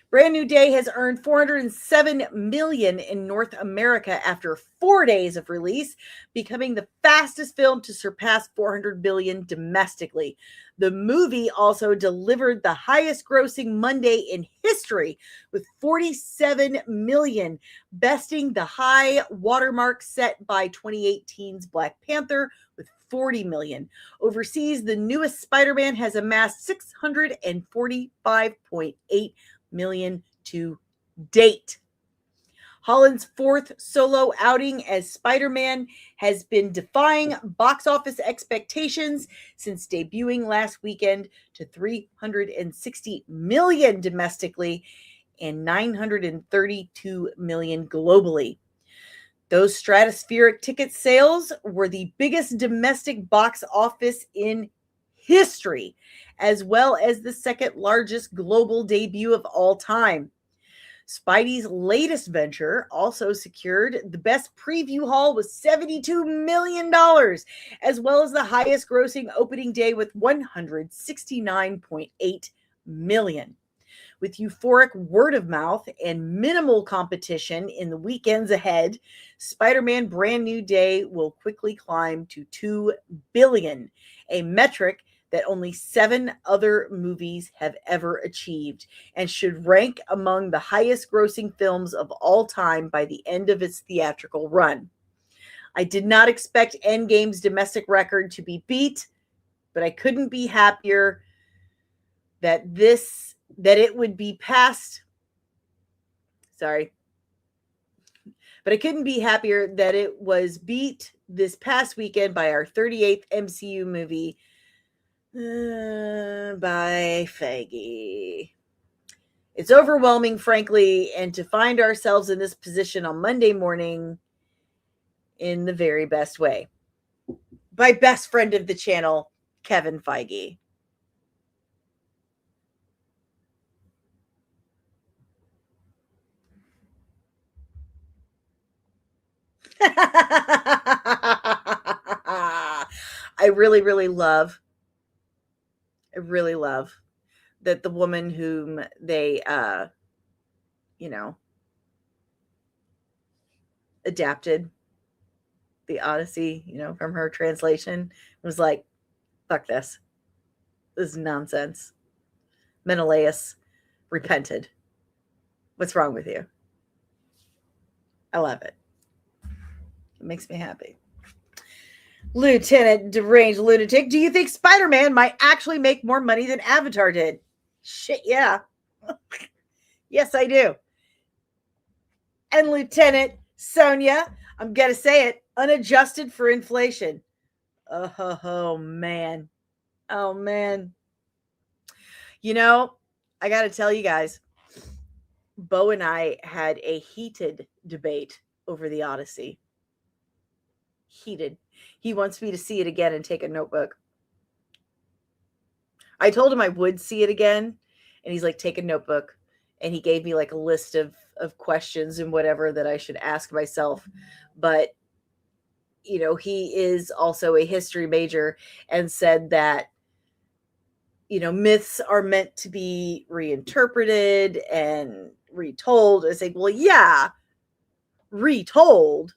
Brand New Day has earned $407 million in North America after 4 days of release, becoming the fastest film to surpass $400 million domestically. The movie also delivered the highest grossing Monday in history with $47 million, besting the high watermark set by 2018's Black Panther with $40 million. Overseas, the newest Spider-Man has amassed $645.8 million to date. Holland's fourth solo outing as Spider-Man has been defying box office expectations since debuting last weekend to $360 million domestically and $932 million globally. Those stratospheric ticket sales were the biggest domestic box office in history, as well as the second largest global debut of all time. Spidey's latest venture also secured the best preview haul with $72 million, as well as the highest grossing opening day with $169.8 million. With euphoric word of mouth and minimal competition in the weekends ahead, Spider-Man Brand New Day will quickly climb to $2 billion, a metric that only 7 other movies have ever achieved, and should rank among the highest grossing films of all time by the end of its theatrical run. I did not expect Endgame's domestic record to be beat, but I couldn't be happier that it would be passed. Sorry. But I couldn't be happier that it was beat this past weekend by our 38th MCU movie, by Feige. It's overwhelming, frankly, and to find ourselves in this position on Monday morning in the very best way. By best friend of the channel, Kevin Feige. I really love that the woman whom they adapted the Odyssey, from her translation, was like, fuck this. This is nonsense. Menelaus repented. What's wrong with you? I love it. It makes me happy. Lieutenant Deranged Lunatic, do you think Spider-Man might actually make more money than Avatar did? Shit, yeah. Yes, I do. And Lieutenant Sonia, I'm going to say it, unadjusted for inflation. Oh, man. Oh, man. I got to tell you guys, Bo and I had a heated debate over the Odyssey. Heated. He wants me to see it again and take a notebook. I told him I would see it again, and he's like, take a notebook. And he gave me like a list of questions and whatever that I should ask myself. But, he is also a history major and said that, myths are meant to be reinterpreted and retold. I say, well, yeah, retold,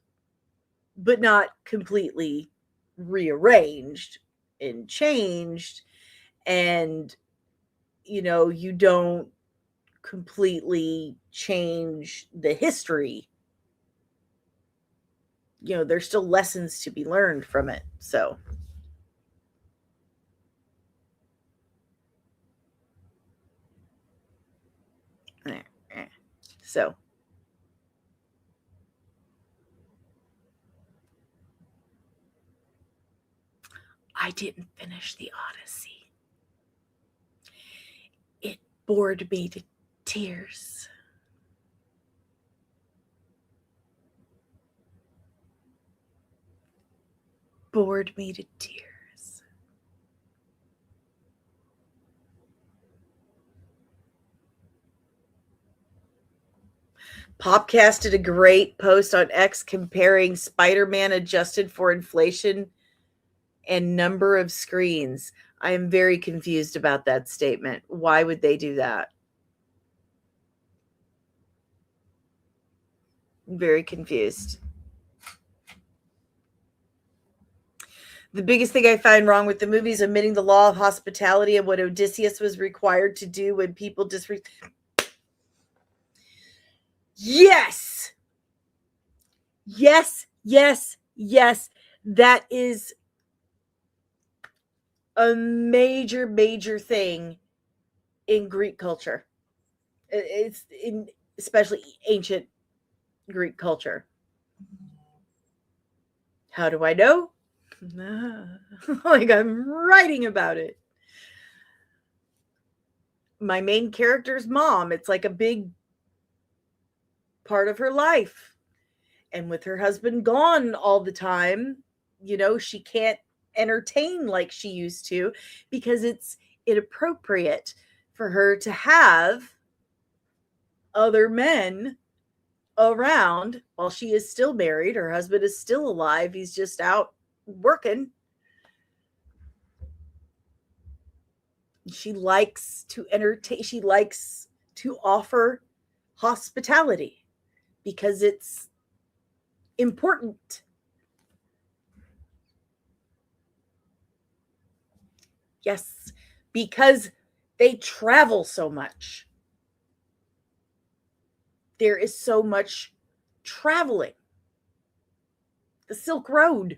but not completely rearranged and changed. And, you don't completely change the history. There's still lessons to be learned from it. So, So I didn't finish the Odyssey. It bored me to tears. Bored me to tears. Popcast did a great post on X comparing Spider-Man adjusted for inflation and number of screens. I am very confused about that statement. Why would they do that? I'm very confused. The biggest thing I find wrong with the movie is omitting the law of hospitality and what Odysseus was required to do when people Yes! Yes, yes, yes. That is a major, major thing in Greek culture. It's in especially ancient Greek culture. How do I know? Like I'm writing about it. My main character's mom, it's like a big part of her life. And with her husband gone all the time, she can't entertain like she used to because it's inappropriate for her to have other men around while she is still married. Her husband is still alive. He's just out working. She likes to entertain. She likes to offer hospitality because it's important. Yes, because they travel so much. There is so much traveling. The Silk Road.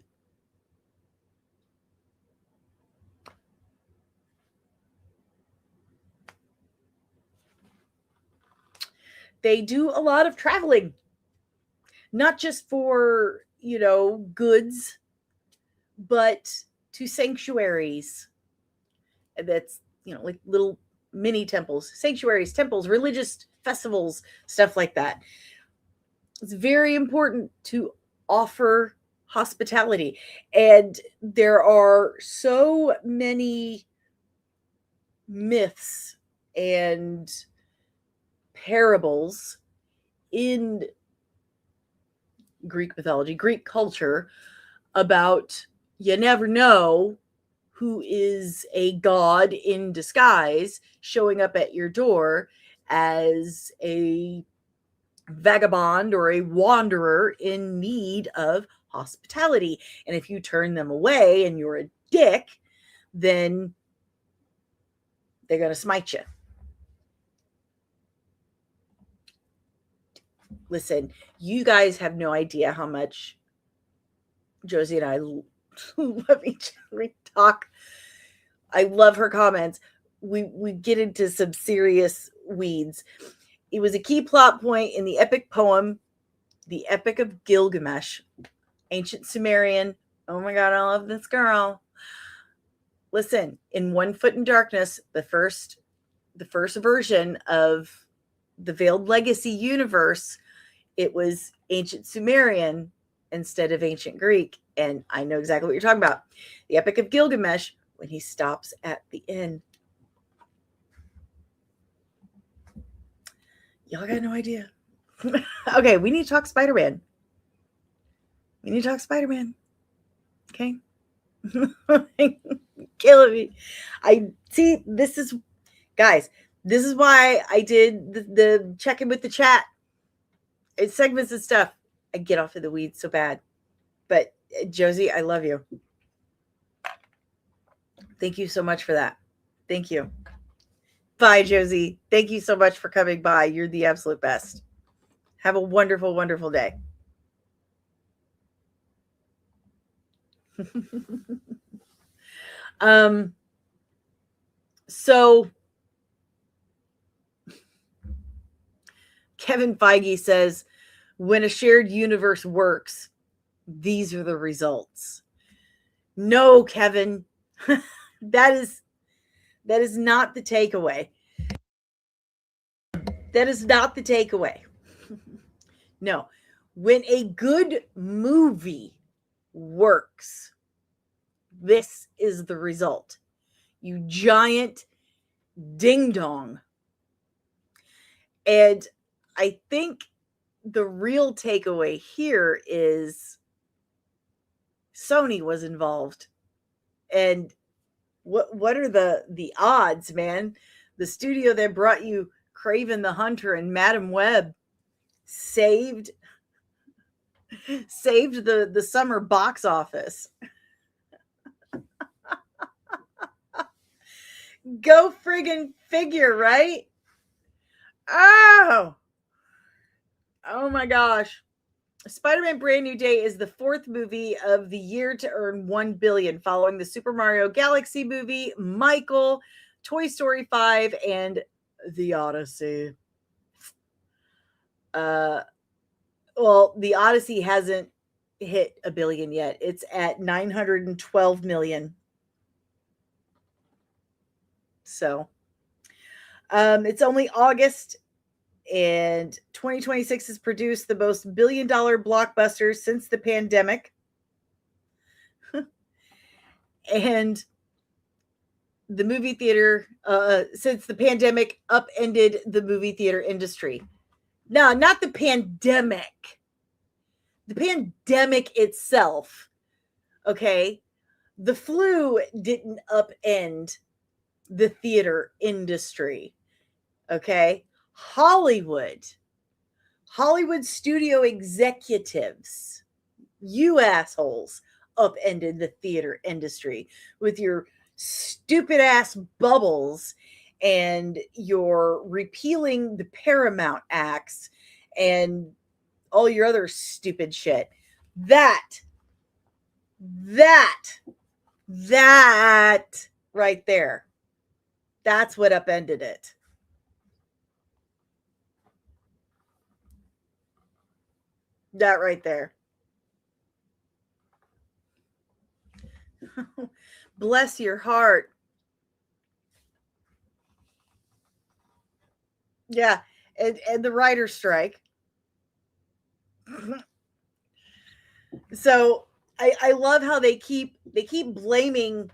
They do a lot of traveling, not just for, goods, but to sanctuaries. That's, like little mini temples, sanctuaries, temples, religious festivals, stuff like that. It's very important to offer hospitality. And there are so many myths and parables in Greek mythology, Greek culture, about you never know who is a god in disguise showing up at your door as a vagabond or a wanderer in need of hospitality. And if you turn them away and you're a dick, then they're going to smite you. Listen, you guys have no idea how much Josie and I love each other. We talk. I love her comments. We get into some serious weeds. It was a key plot point in the epic poem, The Epic of Gilgamesh, ancient Sumerian. Oh my God, I love this girl. Listen, in One Foot in Darkness, the first version of the Veiled Legacy universe, it was ancient Sumerian instead of ancient Greek. And I know exactly what you're talking about. The Epic of Gilgamesh, when he stops at the inn. Y'all got no idea. Okay, we need to talk Spider-Man. Okay? Killing me. I see, guys, this is why I did the check-in with the chat. It's segments and stuff. I get off of the weeds so bad. But Josie, I love you. Thank you so much for that. Thank you. Bye, Josie. Thank you so much for coming by. You're the absolute best. Have a wonderful, wonderful day. So Kevin Feige says, when a shared universe works, these are the results. No, Kevin, that is not the takeaway. That is not the takeaway. No, when a good movie works, this is the result. You giant ding dong. And I think the real takeaway here is Sony was involved. And what are the odds, man? The studio that brought you Craven the Hunter and Madam Web saved the summer box office. Go friggin' figure, right? Oh my gosh. Spider-Man Brand New Day is the fourth movie of the year to earn $1 billion, following the Super Mario Galaxy movie, Michael, Toy Story 5, and The Odyssey. Well, The Odyssey hasn't hit $1 billion yet. It's at $912 million. So, it's only August, and 2026 has produced the most billion-dollar blockbusters since the pandemic. And the movie theater, since the pandemic upended the movie theater industry. No, not the pandemic. The pandemic itself, okay? The flu didn't upend the theater industry, okay? Hollywood studio executives, you assholes, upended the theater industry with your stupid ass bubbles and your repealing the Paramount Acts and all your other stupid shit. That right there, that's what upended it. That right there. Bless your heart. Yeah, and the writer's strike. So I love how they keep blaming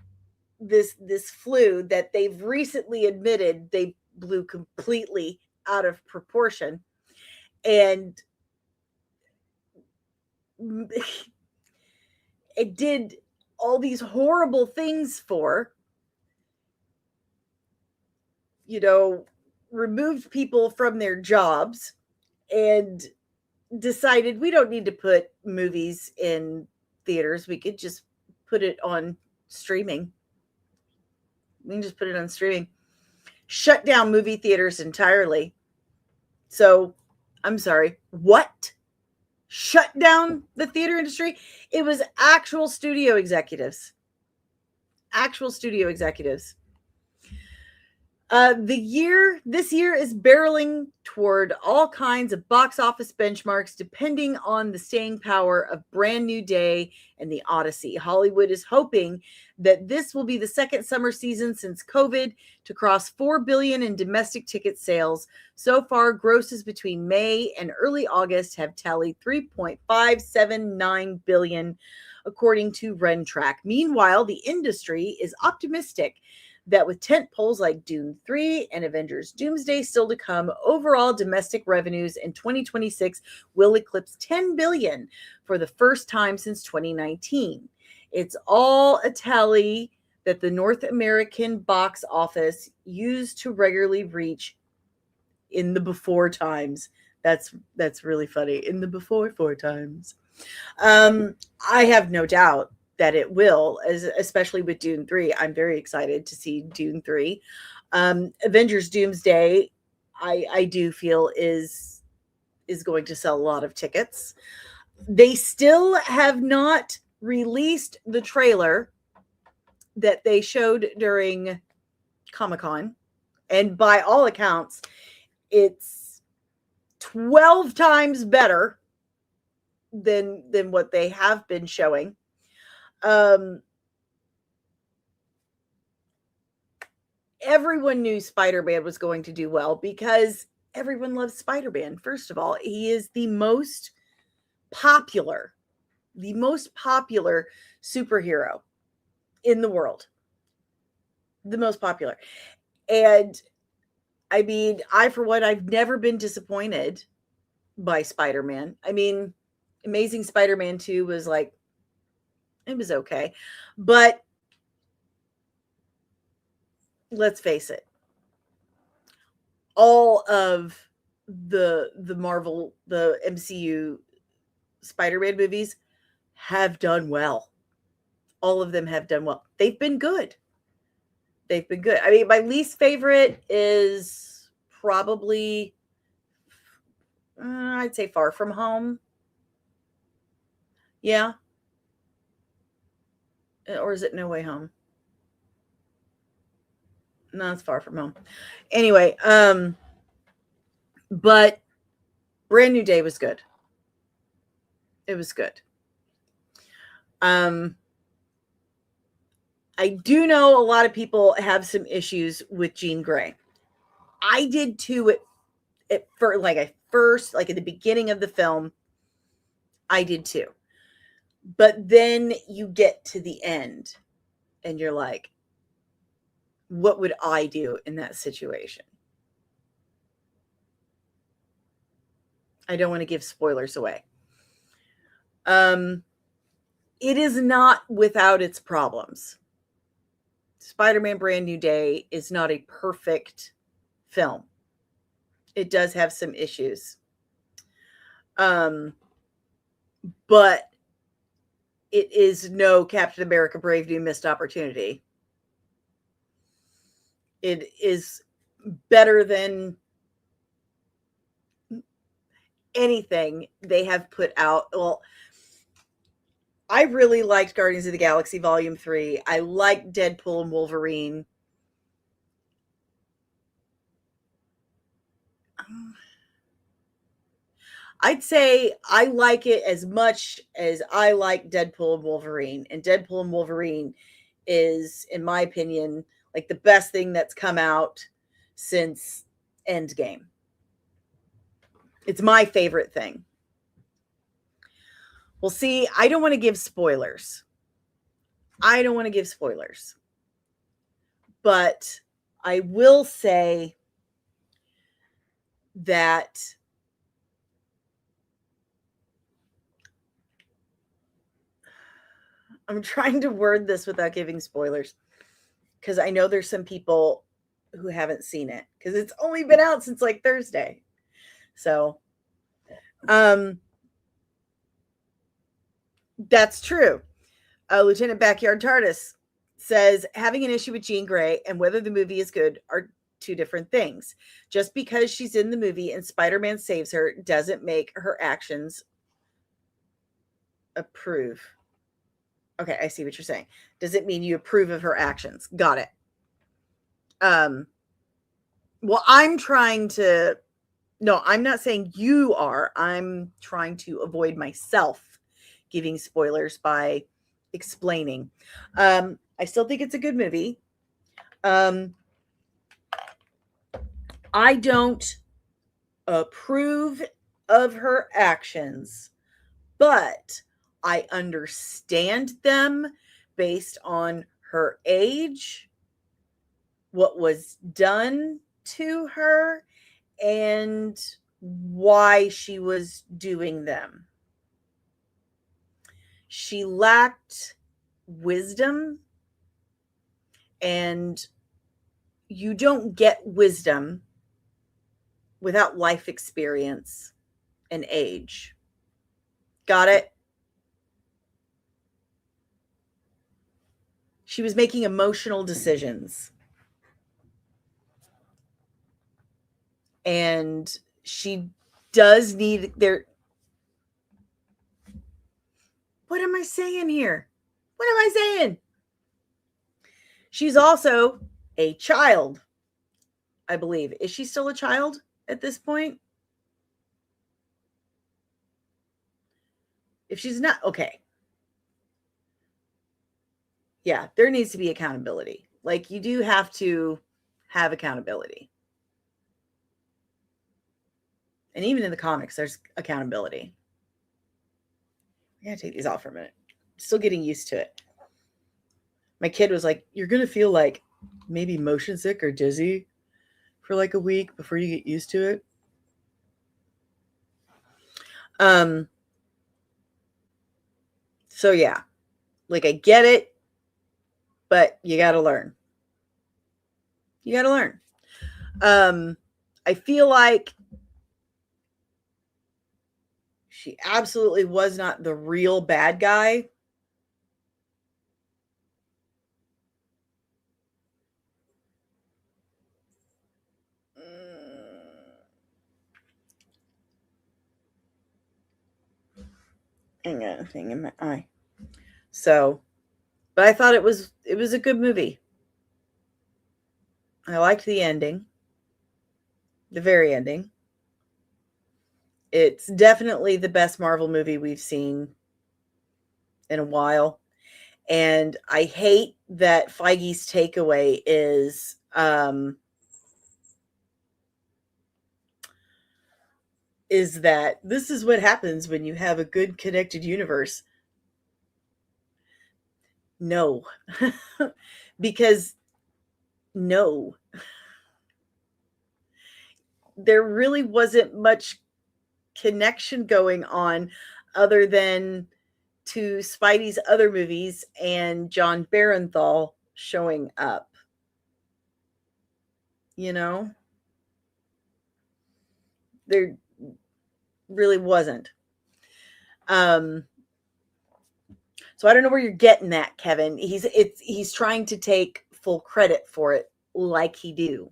this flu that they've recently admitted they blew completely out of proportion, and it did all these horrible things for, removed people from their jobs and decided we don't need to put movies in theaters. We could just put it on streaming. We can just put it on streaming. Shut down movie theaters entirely. So, I'm sorry, what? Shut down the theater industry? It was actual studio executives. This year is barreling toward all kinds of box office benchmarks, depending on the staying power of Brand New Day and The Odyssey. Hollywood is hoping that this will be the second summer season since COVID to cross $4 billion in domestic ticket sales. So far, grosses between May and early August have tallied $3.579 billion, according to Rentrack. Meanwhile, the industry is optimistic that with tent poles like Dune 3 and Avengers Doomsday still to come, overall domestic revenues in 2026 will eclipse $10 billion for the first time since 2019. It's all a tally that the North American box office used to regularly reach in the before times. That's really funny. In the before times. I have no doubt that it will, especially with Dune 3. I'm very excited to see Dune 3. Avengers Doomsday, I do feel is going to sell a lot of tickets. They still have not released the trailer that they showed during Comic-Con. And by all accounts, it's 12 times better than what they have been showing. Everyone knew Spider-Man was going to do well because everyone loves Spider-Man. First of all, he is the most popular superhero in the world. The most popular. And I mean, for one, I've never been disappointed by Spider-Man. I mean, Amazing Spider-Man 2 was like, it was okay. But let's face it, all of the Marvel, the MCU Spider-Man movies have done well. All of them have done well. They've been good. I mean, my least favorite is probably, I'd say Far From Home. Yeah. Or is it No Way Home? No, it's Far From Home. Anyway, but Brand New Day was good. It was good. I do know a lot of people have some issues with Jean Grey. I did too at first, like at the beginning of the film. I did too. But then you get to the end and you're like, what would I do in that situation? I don't want to give spoilers away. It is not without its problems. Spider-Man Brand New Day is not a perfect film. It does have some issues. But it is no Captain America Brave New Missed Opportunity. It is better than anything they have put out. Well, I really liked Guardians of the Galaxy Volume 3. I liked Deadpool and Wolverine. I'd say I like it as much as I like Deadpool and Wolverine. And Deadpool and Wolverine is, in my opinion, like the best thing that's come out since Endgame. It's my favorite thing. Well, see, I don't want to give spoilers. But I will say that I'm trying to word this without giving spoilers because I know there's some people who haven't seen it because it's only been out since like Thursday. So, that's true. Lieutenant Backyard TARDIS says having an issue with Jean Grey and whether the movie is good are two different things. Just because she's in the movie and Spider-Man saves her doesn't make her actions approve. Okay, I see what you're saying. Does it mean you approve of her actions? Got it. Well, I'm not saying you are. I'm trying to avoid myself giving spoilers by explaining. I still think it's a good movie. I don't approve of her actions, but I understand them based on her age, what was done to her, and why she was doing them. She lacked wisdom, and you don't get wisdom without life experience and age. Got it? She was making emotional decisions. And she does need their... What am I saying here? What am I saying? She's also a child, I believe. Is she still a child at this point? If she's not, okay. Yeah, there needs to be accountability. Like, you do have to have accountability. And even in the comics, there's accountability. I gotta take these off for a minute. Still getting used to it. My kid was like, "You're gonna feel like maybe motion sick or dizzy for like a week before you get used to it." So yeah, like, I get it, but you gotta learn. You gotta learn. I feel like she absolutely was not the real bad guy. I got a thing in my eye. So, but I thought it was a good movie. I liked the ending, the very ending. It's definitely the best Marvel movie we've seen in a while. And I hate that Feige's takeaway is that this is what happens when you have a good connected universe. No. Because no. There really wasn't much connection going on other than to Spidey's other movies and John Barenthal showing up. You know? There really wasn't. So I don't know where you're getting that, Kevin. He's trying to take full credit for it like he do.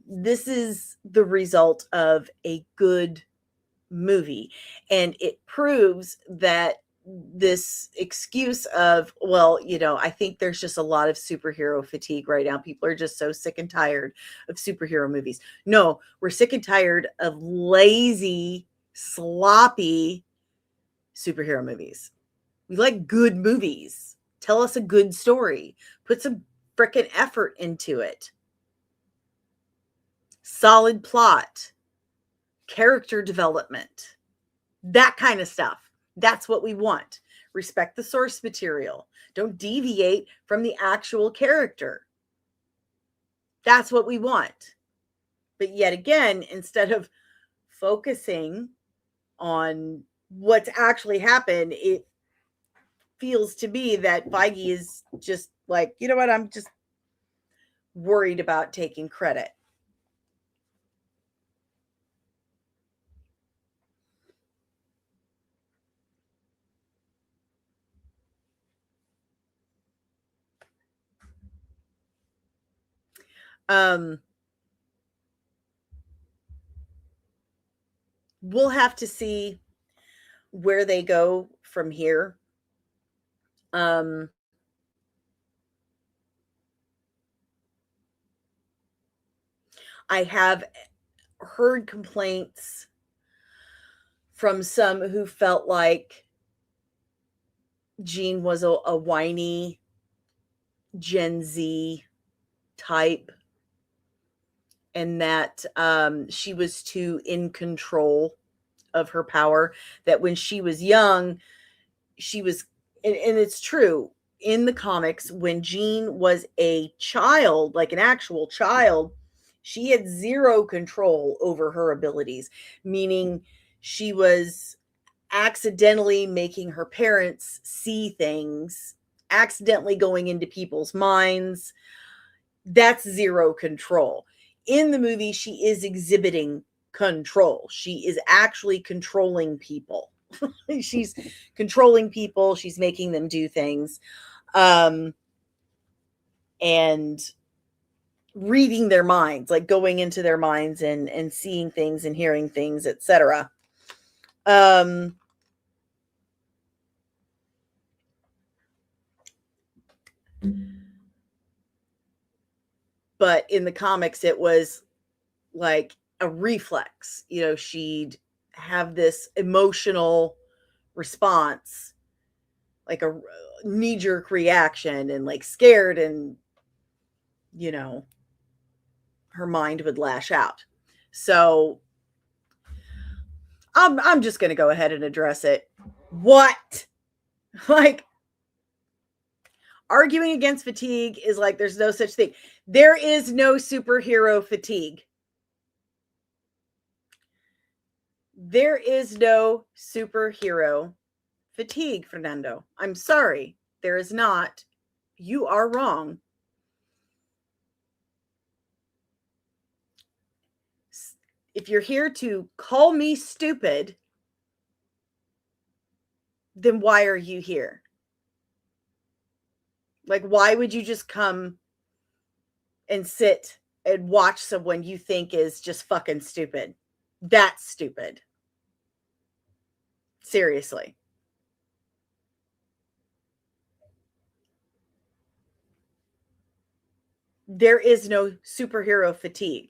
This is the result of a good movie, and it proves that this excuse of, well, I think there's just a lot of superhero fatigue right now. People are just so sick and tired of superhero movies. No, we're sick and tired of lazy, sloppy superhero movies. We like good movies. Tell us a good story. Put some frickin' effort into it. Solid plot, character development, that kind of stuff. That's what we want. Respect the source material. Don't deviate from the actual character. That's what we want. But yet again, instead of focusing on what's actually happened, it feels to me that Feige is just like, you know what, I'm just worried about taking credit. We'll have to see where they go from here. I have heard complaints from some who felt like Jean was a whiny Gen Z type, and that she was too in control of her power. That when she was young, she was, and it's true, in the comics, when Jean was a child, like an actual child, she had zero control over her abilities, meaning she was accidentally making her parents see things, accidentally going into people's minds. That's zero control. In the movie, she is exhibiting control. She is actually controlling people. She's controlling people. She's making them do things. And reading their minds, like going into their minds and seeing things and hearing things, etc. But in the comics, it was like a reflex. She'd have this emotional response, like a knee-jerk reaction, and like scared, and her mind would lash out. So I'm just going to go ahead and address it. What? Like, arguing against fatigue is like there's no such thing. There is no superhero fatigue. There is no superhero fatigue, Fernando. I'm sorry. There is not. You are wrong. If you're here to call me stupid, then why are you here? Like, why would you just come and sit and watch someone you think is just fucking stupid? That's stupid. Seriously. There is no superhero fatigue.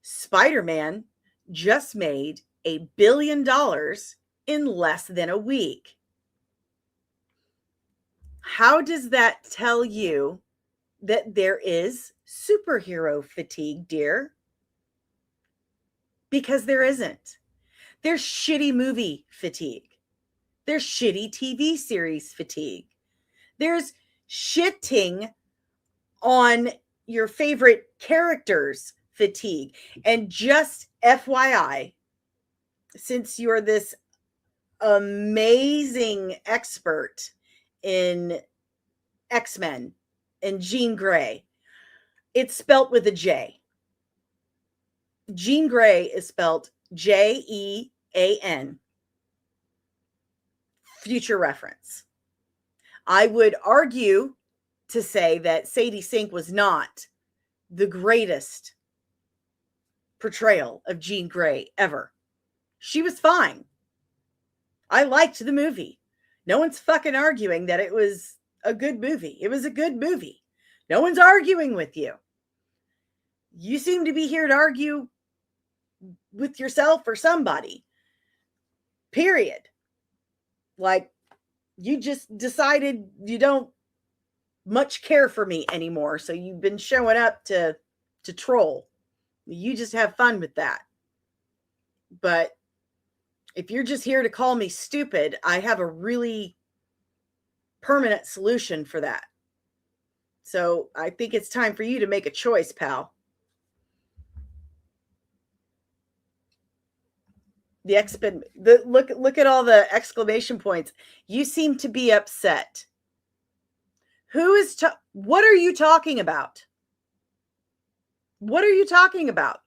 Spider-Man just made $1 billion in less than a week. How does that tell you that there is superhero fatigue, dear? Because there isn't. There's shitty movie fatigue. There's shitty TV series fatigue. There's shitting on your favorite characters fatigue. And just FYI, since you're this amazing expert in X-Men and Jean Grey, it's spelt with a J. Jean Grey is spelled Jean. Future reference. I would argue to say that Sadie Sink was not the greatest portrayal of Jean Grey ever. She was fine. I liked the movie. No one's fucking arguing that it was a good movie. It was a good movie. No one's arguing with you. You seem to be here to argue with yourself or somebody. Period. Like, you just decided you don't much care for me anymore, so you've been showing up to troll. You just have fun with that. But if you're just here to call me stupid, I have a really permanent solution for that. So I think it's time for you to make a choice, pal. Look at all the exclamation points. You seem to be upset. What are you talking about? What are you talking about?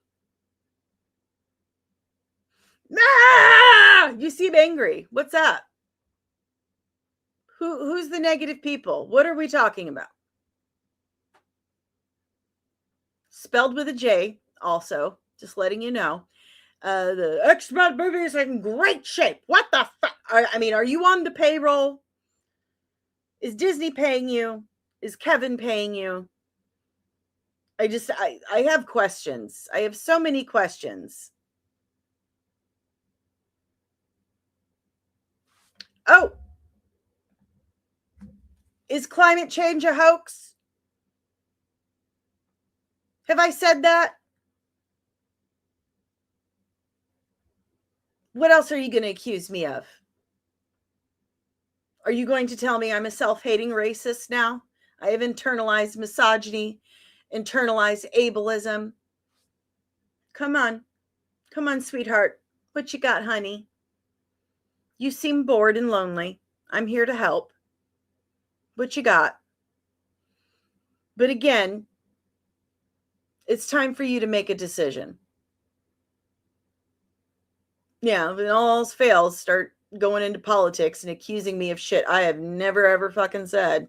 Ah! You seem angry. What's up? Who's the negative people? What are we talking about? Spelled with a J, also, just letting you know. The X-Men movie is in great shape. What the fuck? I mean, are you on the payroll? Is Disney paying you? Is Kevin paying you? I have questions. I have so many questions. Oh, is climate change a hoax? Have I said that? What else are you going to accuse me of? Are you going to tell me I'm a self-hating racist now? I have internalized misogyny, internalized ableism. Come on. Come on, sweetheart. What you got, honey? You seem bored and lonely. I'm here to help. What you got? But again, it's time for you to make a decision. Yeah, if all else fails, start going into politics and accusing me of shit I have never ever fucking said.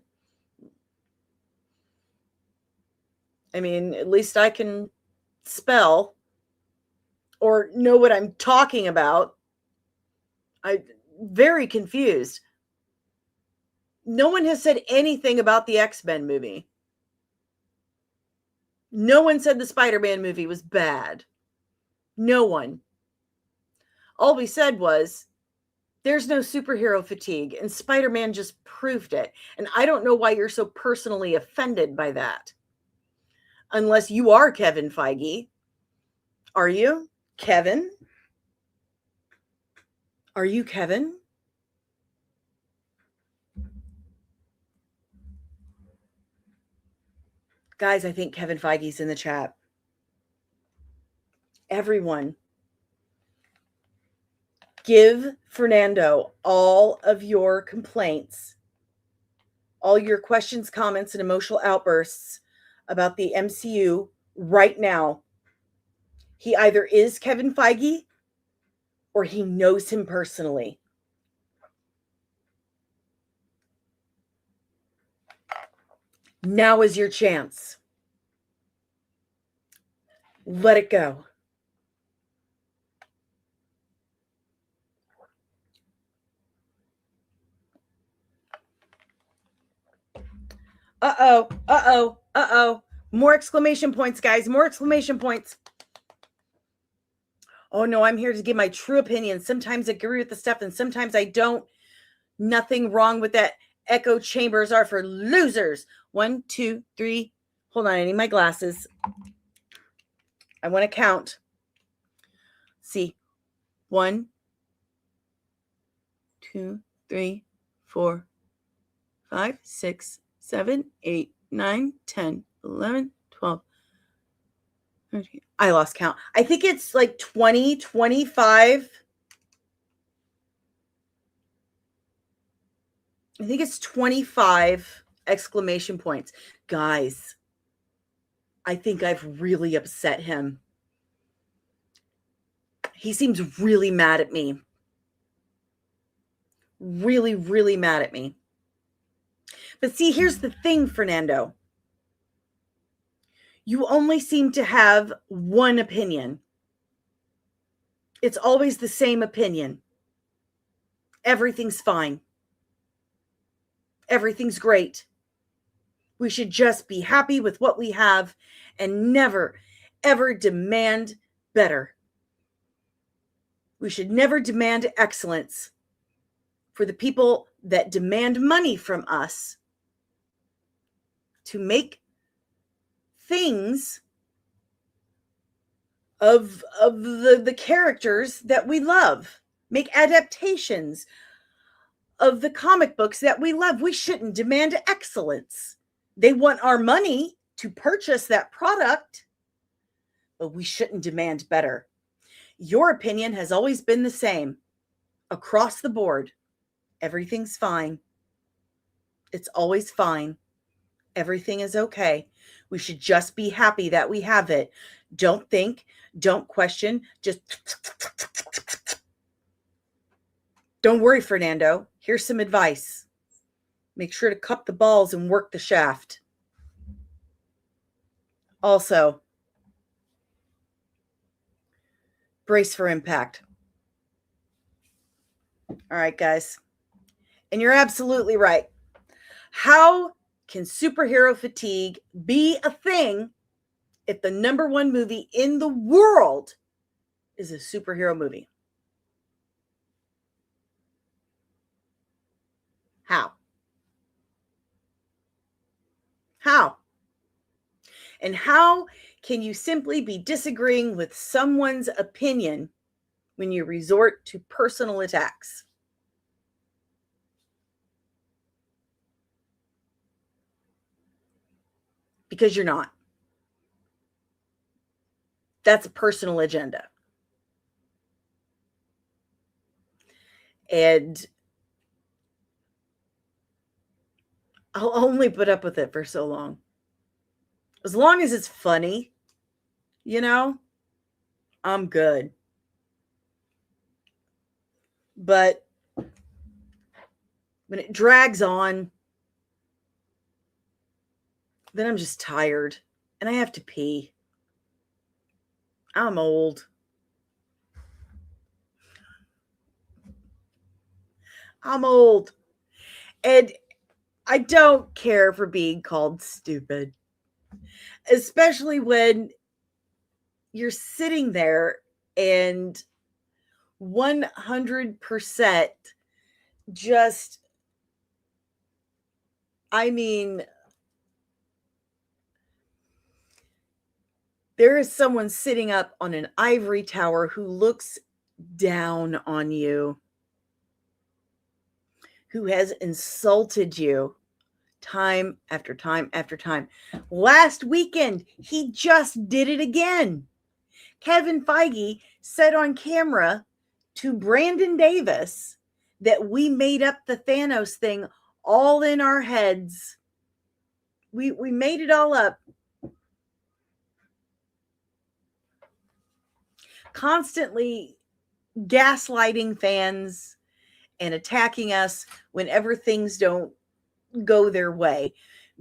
I mean, at least I can spell or know what I'm talking about. I'm very confused. No one has said anything about the X-Men movie. No one said the Spider-Man movie was bad. No one. All we said was There's no superhero fatigue, and Spider-Man just proved it. And I don't know why you're so personally offended by that. Unless you are Kevin Feige. Are you? Kevin? Are you Kevin? Guys, I think Kevin Feige's in the chat. Everyone, give Fernando all of your complaints, all your questions, comments, and emotional outbursts about the MCU right now. He either is Kevin Feige or he knows him personally. Now is your chance. Let it go. Uh-oh, uh-oh, uh-oh. More exclamation points, guys. More exclamation points. Oh, no, I'm here to give my true opinion. Sometimes I agree with the stuff and sometimes I don't. Nothing wrong with that. Echo chambers are for losers. 1, 2, 3. Hold on, I need my glasses. I want to count. See. 1, 2, 3, 4, 5, 6, 7, 8, 9, 10, 11, 12. 13. I lost count. I think it's like 20, 25. I think it's 25 exclamation points. Guys, I think I've really upset him. He seems really mad at me. Really, really mad at me. But see, here's the thing, Fernando. You only seem to have one opinion. It's always the same opinion. Everything's fine. Everything's great. We should just be happy with what we have and never, ever demand better. We should never demand excellence for the people that demand money from us to make things of the characters that we love, make adaptations of the comic books that we love. We shouldn't demand excellence. They want our money to purchase that product, but we shouldn't demand better. Your opinion has always been the same across the board. Everything's fine. It's always fine. Everything is okay. We should just be happy that we have it. Don't think, don't question, just don't worry, Fernando. Here's some advice. Make sure to cup the balls and work the shaft. Also, brace for impact. All right, guys. And you're absolutely right. How can superhero fatigue be a thing if the number one movie in the world is a superhero movie? How? How? And how can you simply be disagreeing with someone's opinion when you resort to personal attacks? Because you're not. That's a personal agenda. And I'll only put up with it for so long. As long as it's funny, I'm good. But when it drags on, then I'm just tired and I have to pee. I'm old. I'm old. And I don't care for being called stupid. Especially when you're sitting there and 100% just, I mean, there is someone sitting up on an ivory tower who looks down on you, who has insulted you time after time after time. Last weekend, he just did it again. Kevin Feige said on camera to Brandon Davis that we made up the Thanos thing all in our heads. We made it all up. Constantly gaslighting fans and attacking us whenever things don't go their way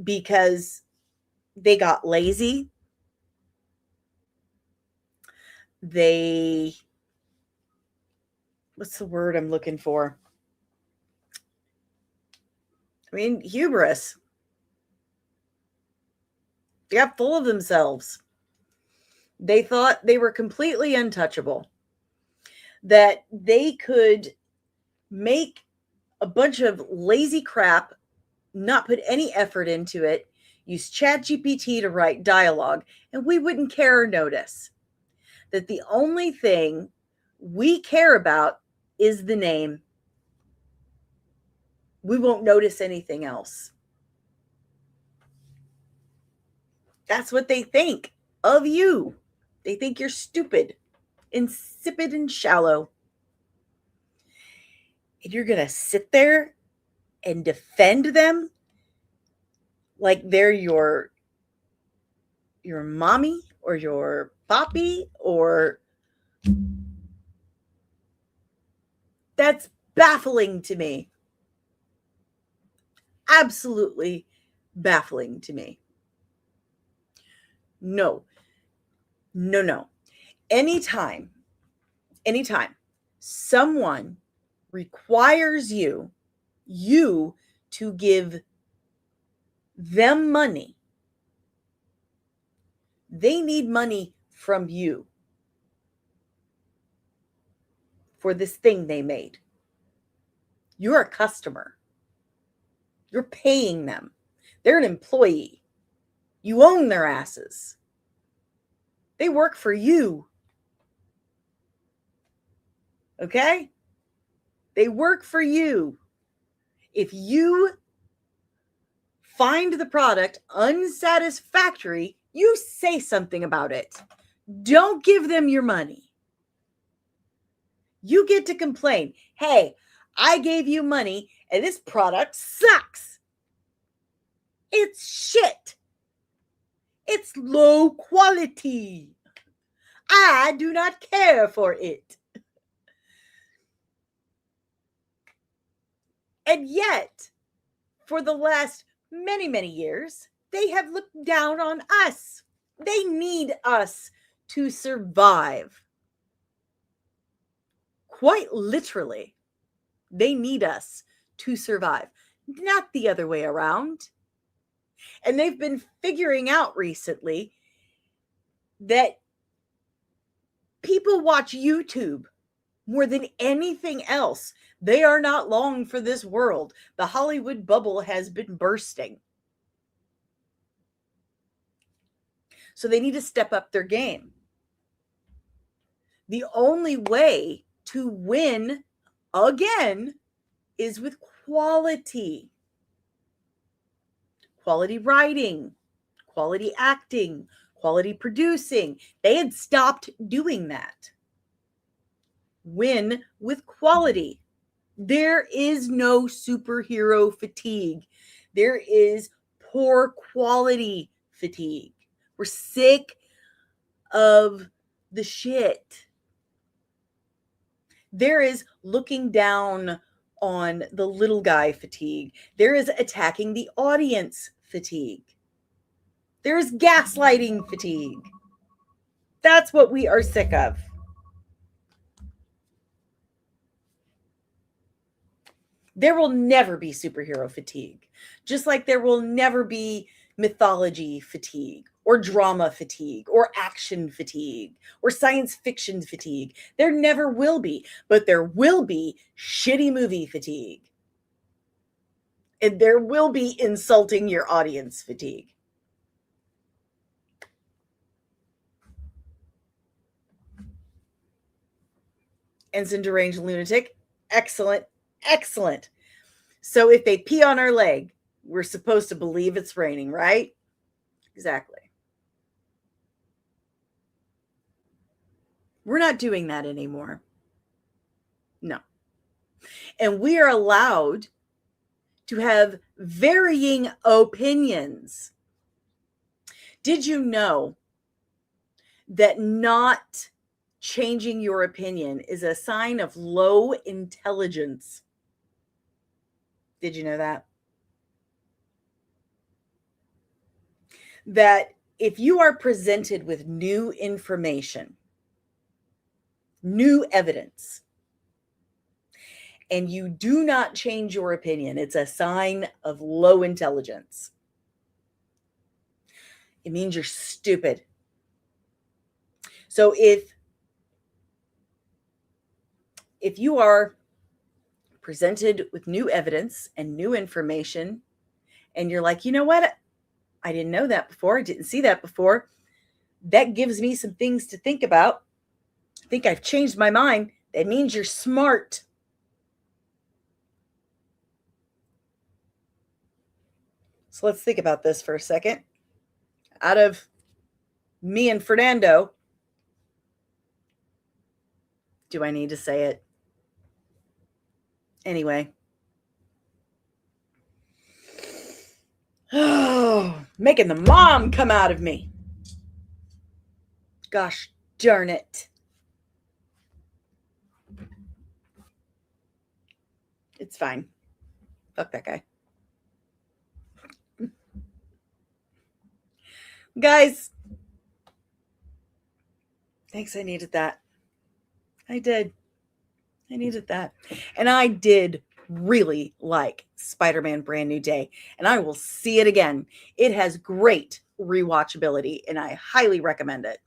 because they got lazy. What's the word I'm looking for? I mean, hubris. They got full of themselves. They thought they were completely untouchable, that they could make a bunch of lazy crap, not put any effort into it, use ChatGPT to write dialogue, and we wouldn't care or notice. That the only thing we care about is the name. We won't notice anything else. That's what they think of you. They think you're stupid, insipid, and shallow. And you're going to sit there and defend them like they're your mommy or your papi, or that's baffling to me. Absolutely baffling to me. No. Anytime someone requires you to give them money, they need money from you for this thing they made. You're a customer. You're paying them. They're an employee. You own their asses. They work for you. Okay? They work for you. If you find the product unsatisfactory, you say something about it. Don't give them your money. You get to complain. Hey, I gave you money and this product sucks. It's shit. It's low quality. I do not care for it. And yet, for the last many, many years, they have looked down on us. They need us to survive. Quite literally, they need us to survive, not the other way around. And they've been figuring out recently that people watch YouTube more than anything else. They are not long for this world. The Hollywood bubble has been bursting. So they need to step up their game. The only way to win again is with quality. Quality writing, quality acting, quality producing. They had stopped doing that. Win with quality. There is no superhero fatigue. There is poor quality fatigue. We're sick of the shit. There is looking down on the little guy fatigue. There is attacking the audience fatigue. There is gaslighting fatigue. That's what we are sick of. There will never be superhero fatigue, just like there will never be mythology fatigue or drama fatigue or action fatigue or science fiction fatigue. There never will be, but there will be shitty movie fatigue. And there will be insulting your audience fatigue. Ensign deranged lunatic. Excellent. Excellent. So if they pee on our leg, we're supposed to believe it's raining, right? Exactly. We're not doing that anymore. No. And we are allowed to have varying opinions. Did you know that not changing your opinion is a sign of low intelligence? Did you know that? That if you are presented with new information, new evidence, and you do not change your opinion, it's a sign of low intelligence. It means you're stupid. So if you are presented with new evidence and new information, and you're like, you know what? I didn't know that before. I didn't see that before. That gives me some things to think about. I think I've changed my mind. That means you're smart. So let's think about this for a second. Out of me and Fernando, do I need to say it? Anyway. Oh, making the mom come out of me. Gosh darn it. It's fine. Fuck that guy. Guys, thanks. I needed that. I did. I needed that. And I did really like Spider-Man Brand New Day. And I will see it again. It has great rewatchability, and I highly recommend it.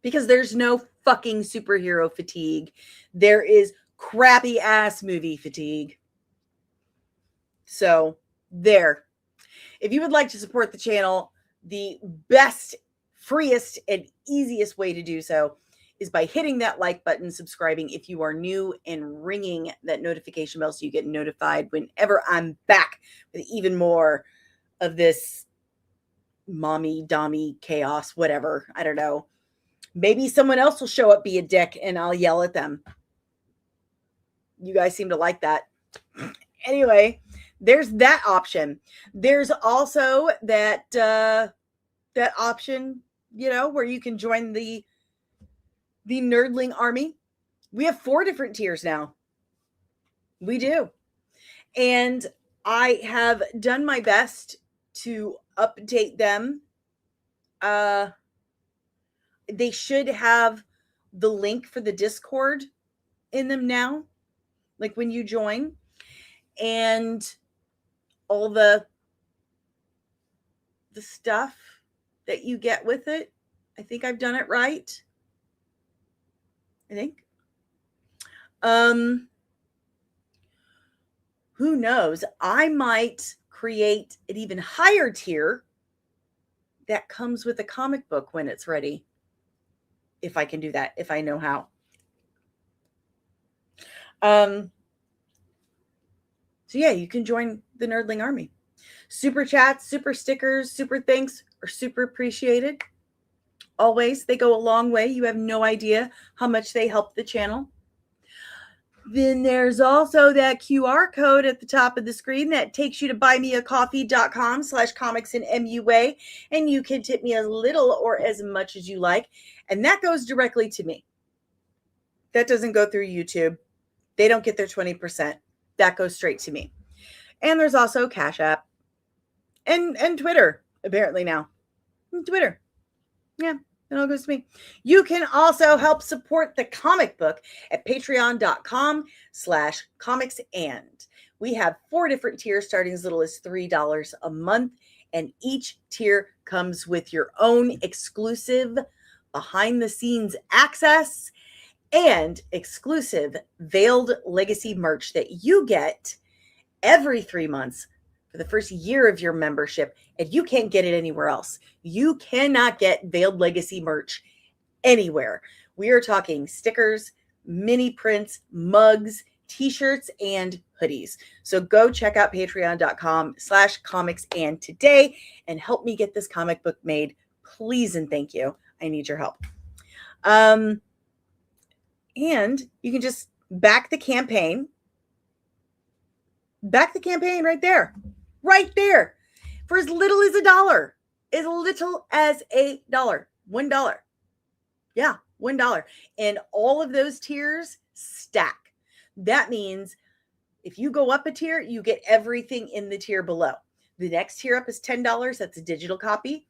Because there's no fucking superhero fatigue. There is crappy ass movie fatigue. So, there. If you would like to support the channel, the best, freest, and easiest way to do so is by hitting that like button, subscribing if you are new, and ringing that notification bell so you get notified whenever I'm back with even more of this mommy, dommy chaos, whatever. I don't know. Maybe someone else will show up, be a dick, and I'll yell at them. You guys seem to like that. Anyway, there's that option. There's also that option, where you can join the Nerdling Army. We have 4 different tiers now. We do. And I have done my best to update them. They should have the link for the Discord in them now, like when you join, and all the stuff that you get with it. I think I've done it right. I think. Who knows? I might create an even higher tier that comes with a comic book when it's ready. If I can do that, if I know how. So yeah, you can join the Nerdling Army. Super chats, super stickers, super thanks are super appreciated. Always. They go a long way. You have no idea how much they help the channel. Then there's also that QR code at the top of the screen that takes you to buymeacoffee.com/comicsandmua, and you can tip me a little or as much as you like. And that goes directly to me. That doesn't go through YouTube. They don't get their 20%. That goes straight to me. And there's also Cash App and Twitter, apparently now. Twitter. Yeah, it all goes to me. You can also help support the comic book at patreon.com/comicsand. We have 4 different tiers starting as little as $3 a month. And each tier comes with your own exclusive behind the scenes access and exclusive Veiled Legacy merch that you get every 3 months for the first year of your membership, and you can't get it anywhere else. You cannot get Veiled Legacy merch anywhere. We are talking stickers, mini prints, mugs, t-shirts, and hoodies. So go check out patreon.com/comicsand today and help me get this comic book made. Please and thank you. I need your help. And you can just back the campaign. Back the campaign right there. Right there. For as little as $1. As little as $1. $1. Yeah, $1. And all of those tiers stack. That means if you go up a tier, you get everything in the tier below. The next tier up is $10. That's a digital copy.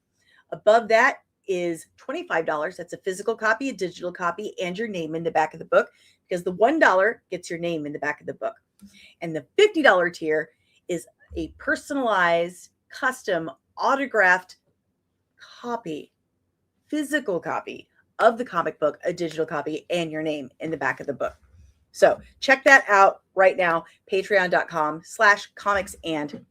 Above that is $25. That's a physical copy, a digital copy, and your name in the back of the book, because the $1 gets your name in the back of the book. And the $50 tier is a personalized, custom, autographed copy, physical copy of the comic book, a digital copy, and your name in the back of the book. So check that out right now, patreon.com/comicsand.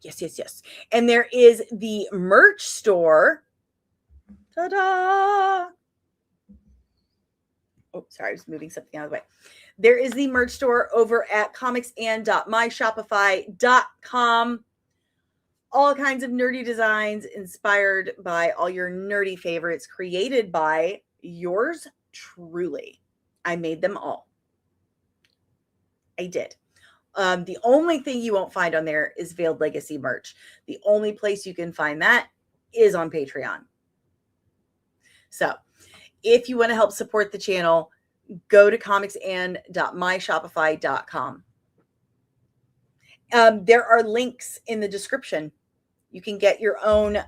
Yes. And there is the merch store. Ta-da! Oh, sorry, I was moving something out of the way. There is the merch store over at comicsand.myshopify.com. All kinds of nerdy designs inspired by all your nerdy favorites, created by yours truly. I made them all. I did. The only thing you won't find on there is Veiled Legacy merch. The only place you can find that is on Patreon. So if you want to help support the channel, go to comicsand.myshopify.com. There are links in the description. You can get your own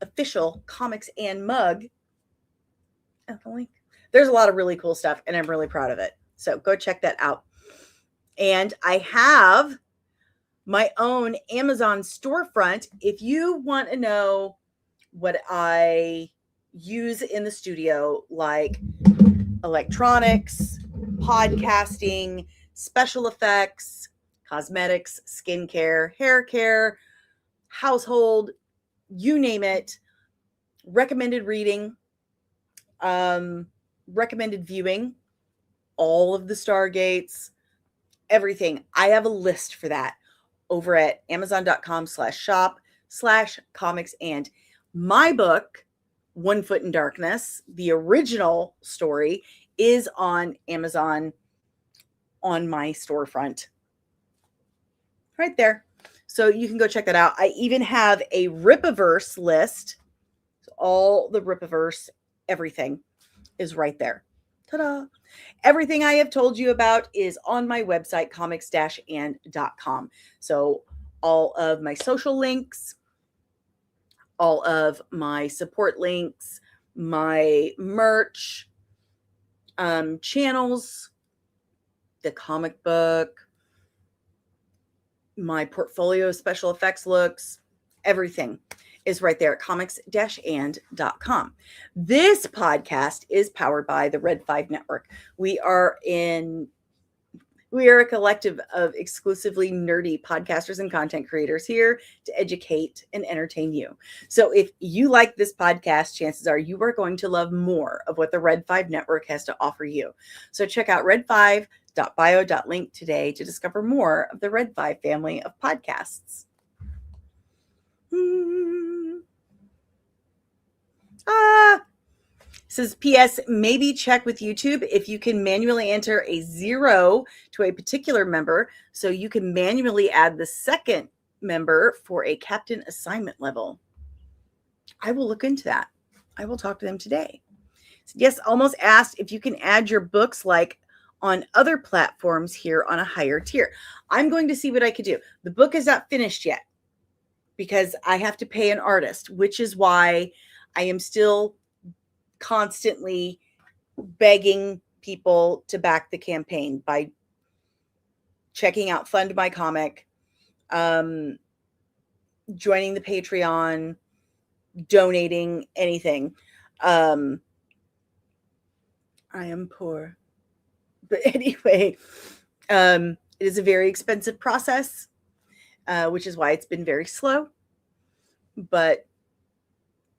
official Comics and mug at the link. There's a lot of really cool stuff, and I'm really proud of it. So go check that out. And I have my own Amazon storefront. If you want to know what I use in the studio, like electronics, podcasting, special effects, cosmetics, skincare, hair care, household, you name it, recommended reading, recommended viewing, all of the Stargates, everything. I have a list for that over at amazon.com/shop/comicsand. My book, One Foot in Darkness, the original story, is on Amazon on my storefront. Right there. So you can go check that out. I even have a Ripiverse list. So all the Ripiverse, everything is right there. Ta-da. Everything I have told you about is on my website, comics-and.com. So all of my social links, all of my support links, my merch, channels, the comic book, my portfolio of special effects looks, everything is right there at comics-and.com. This podcast is powered by the Red 5 Network. We are a collective of exclusively nerdy podcasters and content creators here to educate and entertain you. So if you like this podcast, chances are you are going to love more of what the Red 5 Network has to offer you. So check out red5.bio.link today to discover more of the Red 5 family of podcasts. Says PS, maybe check with YouTube if you can manually enter a 0 to a particular member, so you can manually add the second member for a captain assignment level. I will look into that. I will talk to them today. Yes, almost asked if you can add your books like on other platforms here on a higher tier. I'm going to see what I could do. The book is not finished yet because I have to pay an artist, which is why I am still constantly begging people to back the campaign by checking out Fund My Comic, joining the Patreon, donating anything. I am poor. But anyway, It is a very expensive process, which is why it's been very slow. But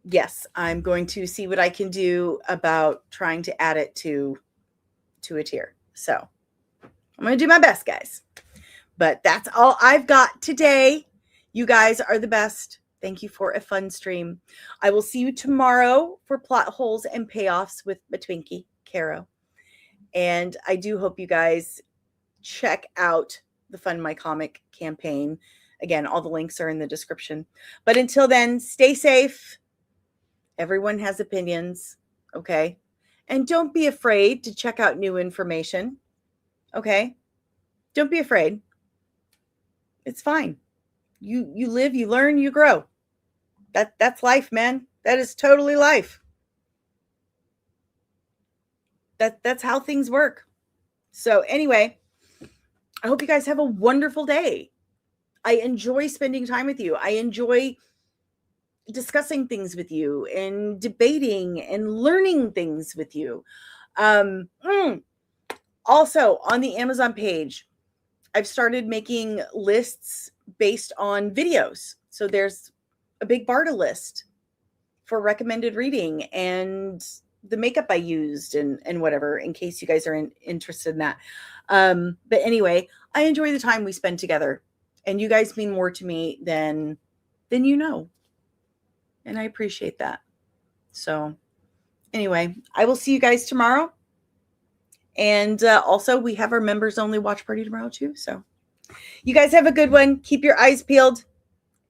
yes, I'm going to see what I can do about trying to add it to a tier. So I'm going to do my best, guys. But that's all I've got today. You guys are the best. Thank you for a fun stream. I will see you tomorrow for plot holes and payoffs with Batwinkie, Caro. And I do hope you guys check out the Fund My Comic campaign. Again, all the links are in the description. But until then, stay safe. Everyone has opinions, okay? And don't be afraid to check out new information, okay? Don't be afraid. It's fine. You live, you learn, you grow. That's life, man. That is totally life. That's how things work. So anyway, I hope you guys have a wonderful day. I enjoy spending time with you. I enjoy discussing things with you and debating and learning things with you. Also, on the Amazon page, I've started making lists based on videos. So there's a big Barta list for recommended reading and the makeup I used and whatever, in case you guys are interested in that. But anyway, I enjoy the time we spend together, and you guys mean more to me than you know. And I appreciate that. So anyway, I will see you guys tomorrow. And also, we have our members only watch party tomorrow too. So you guys have a good one. Keep your eyes peeled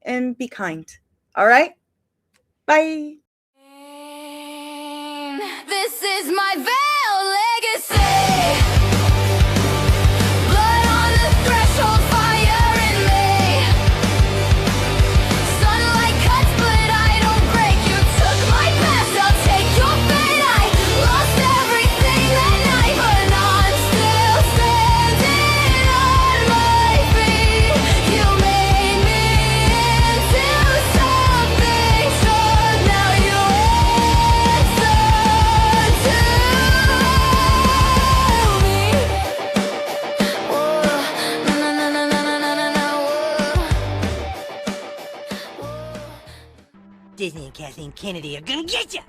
and be kind. All right? Bye. This is my veil legacy. Blood on the threshold, fire in me. Sunlight cuts, but I don't break. You took my past, I'll take your fate. I lost everything that night, but I'm still standing on my feet. You made me into something strong. Now you answer to me. Whoa, na na na na na na na na. Whoa. Disney and Kathleen Kennedy are gonna get you!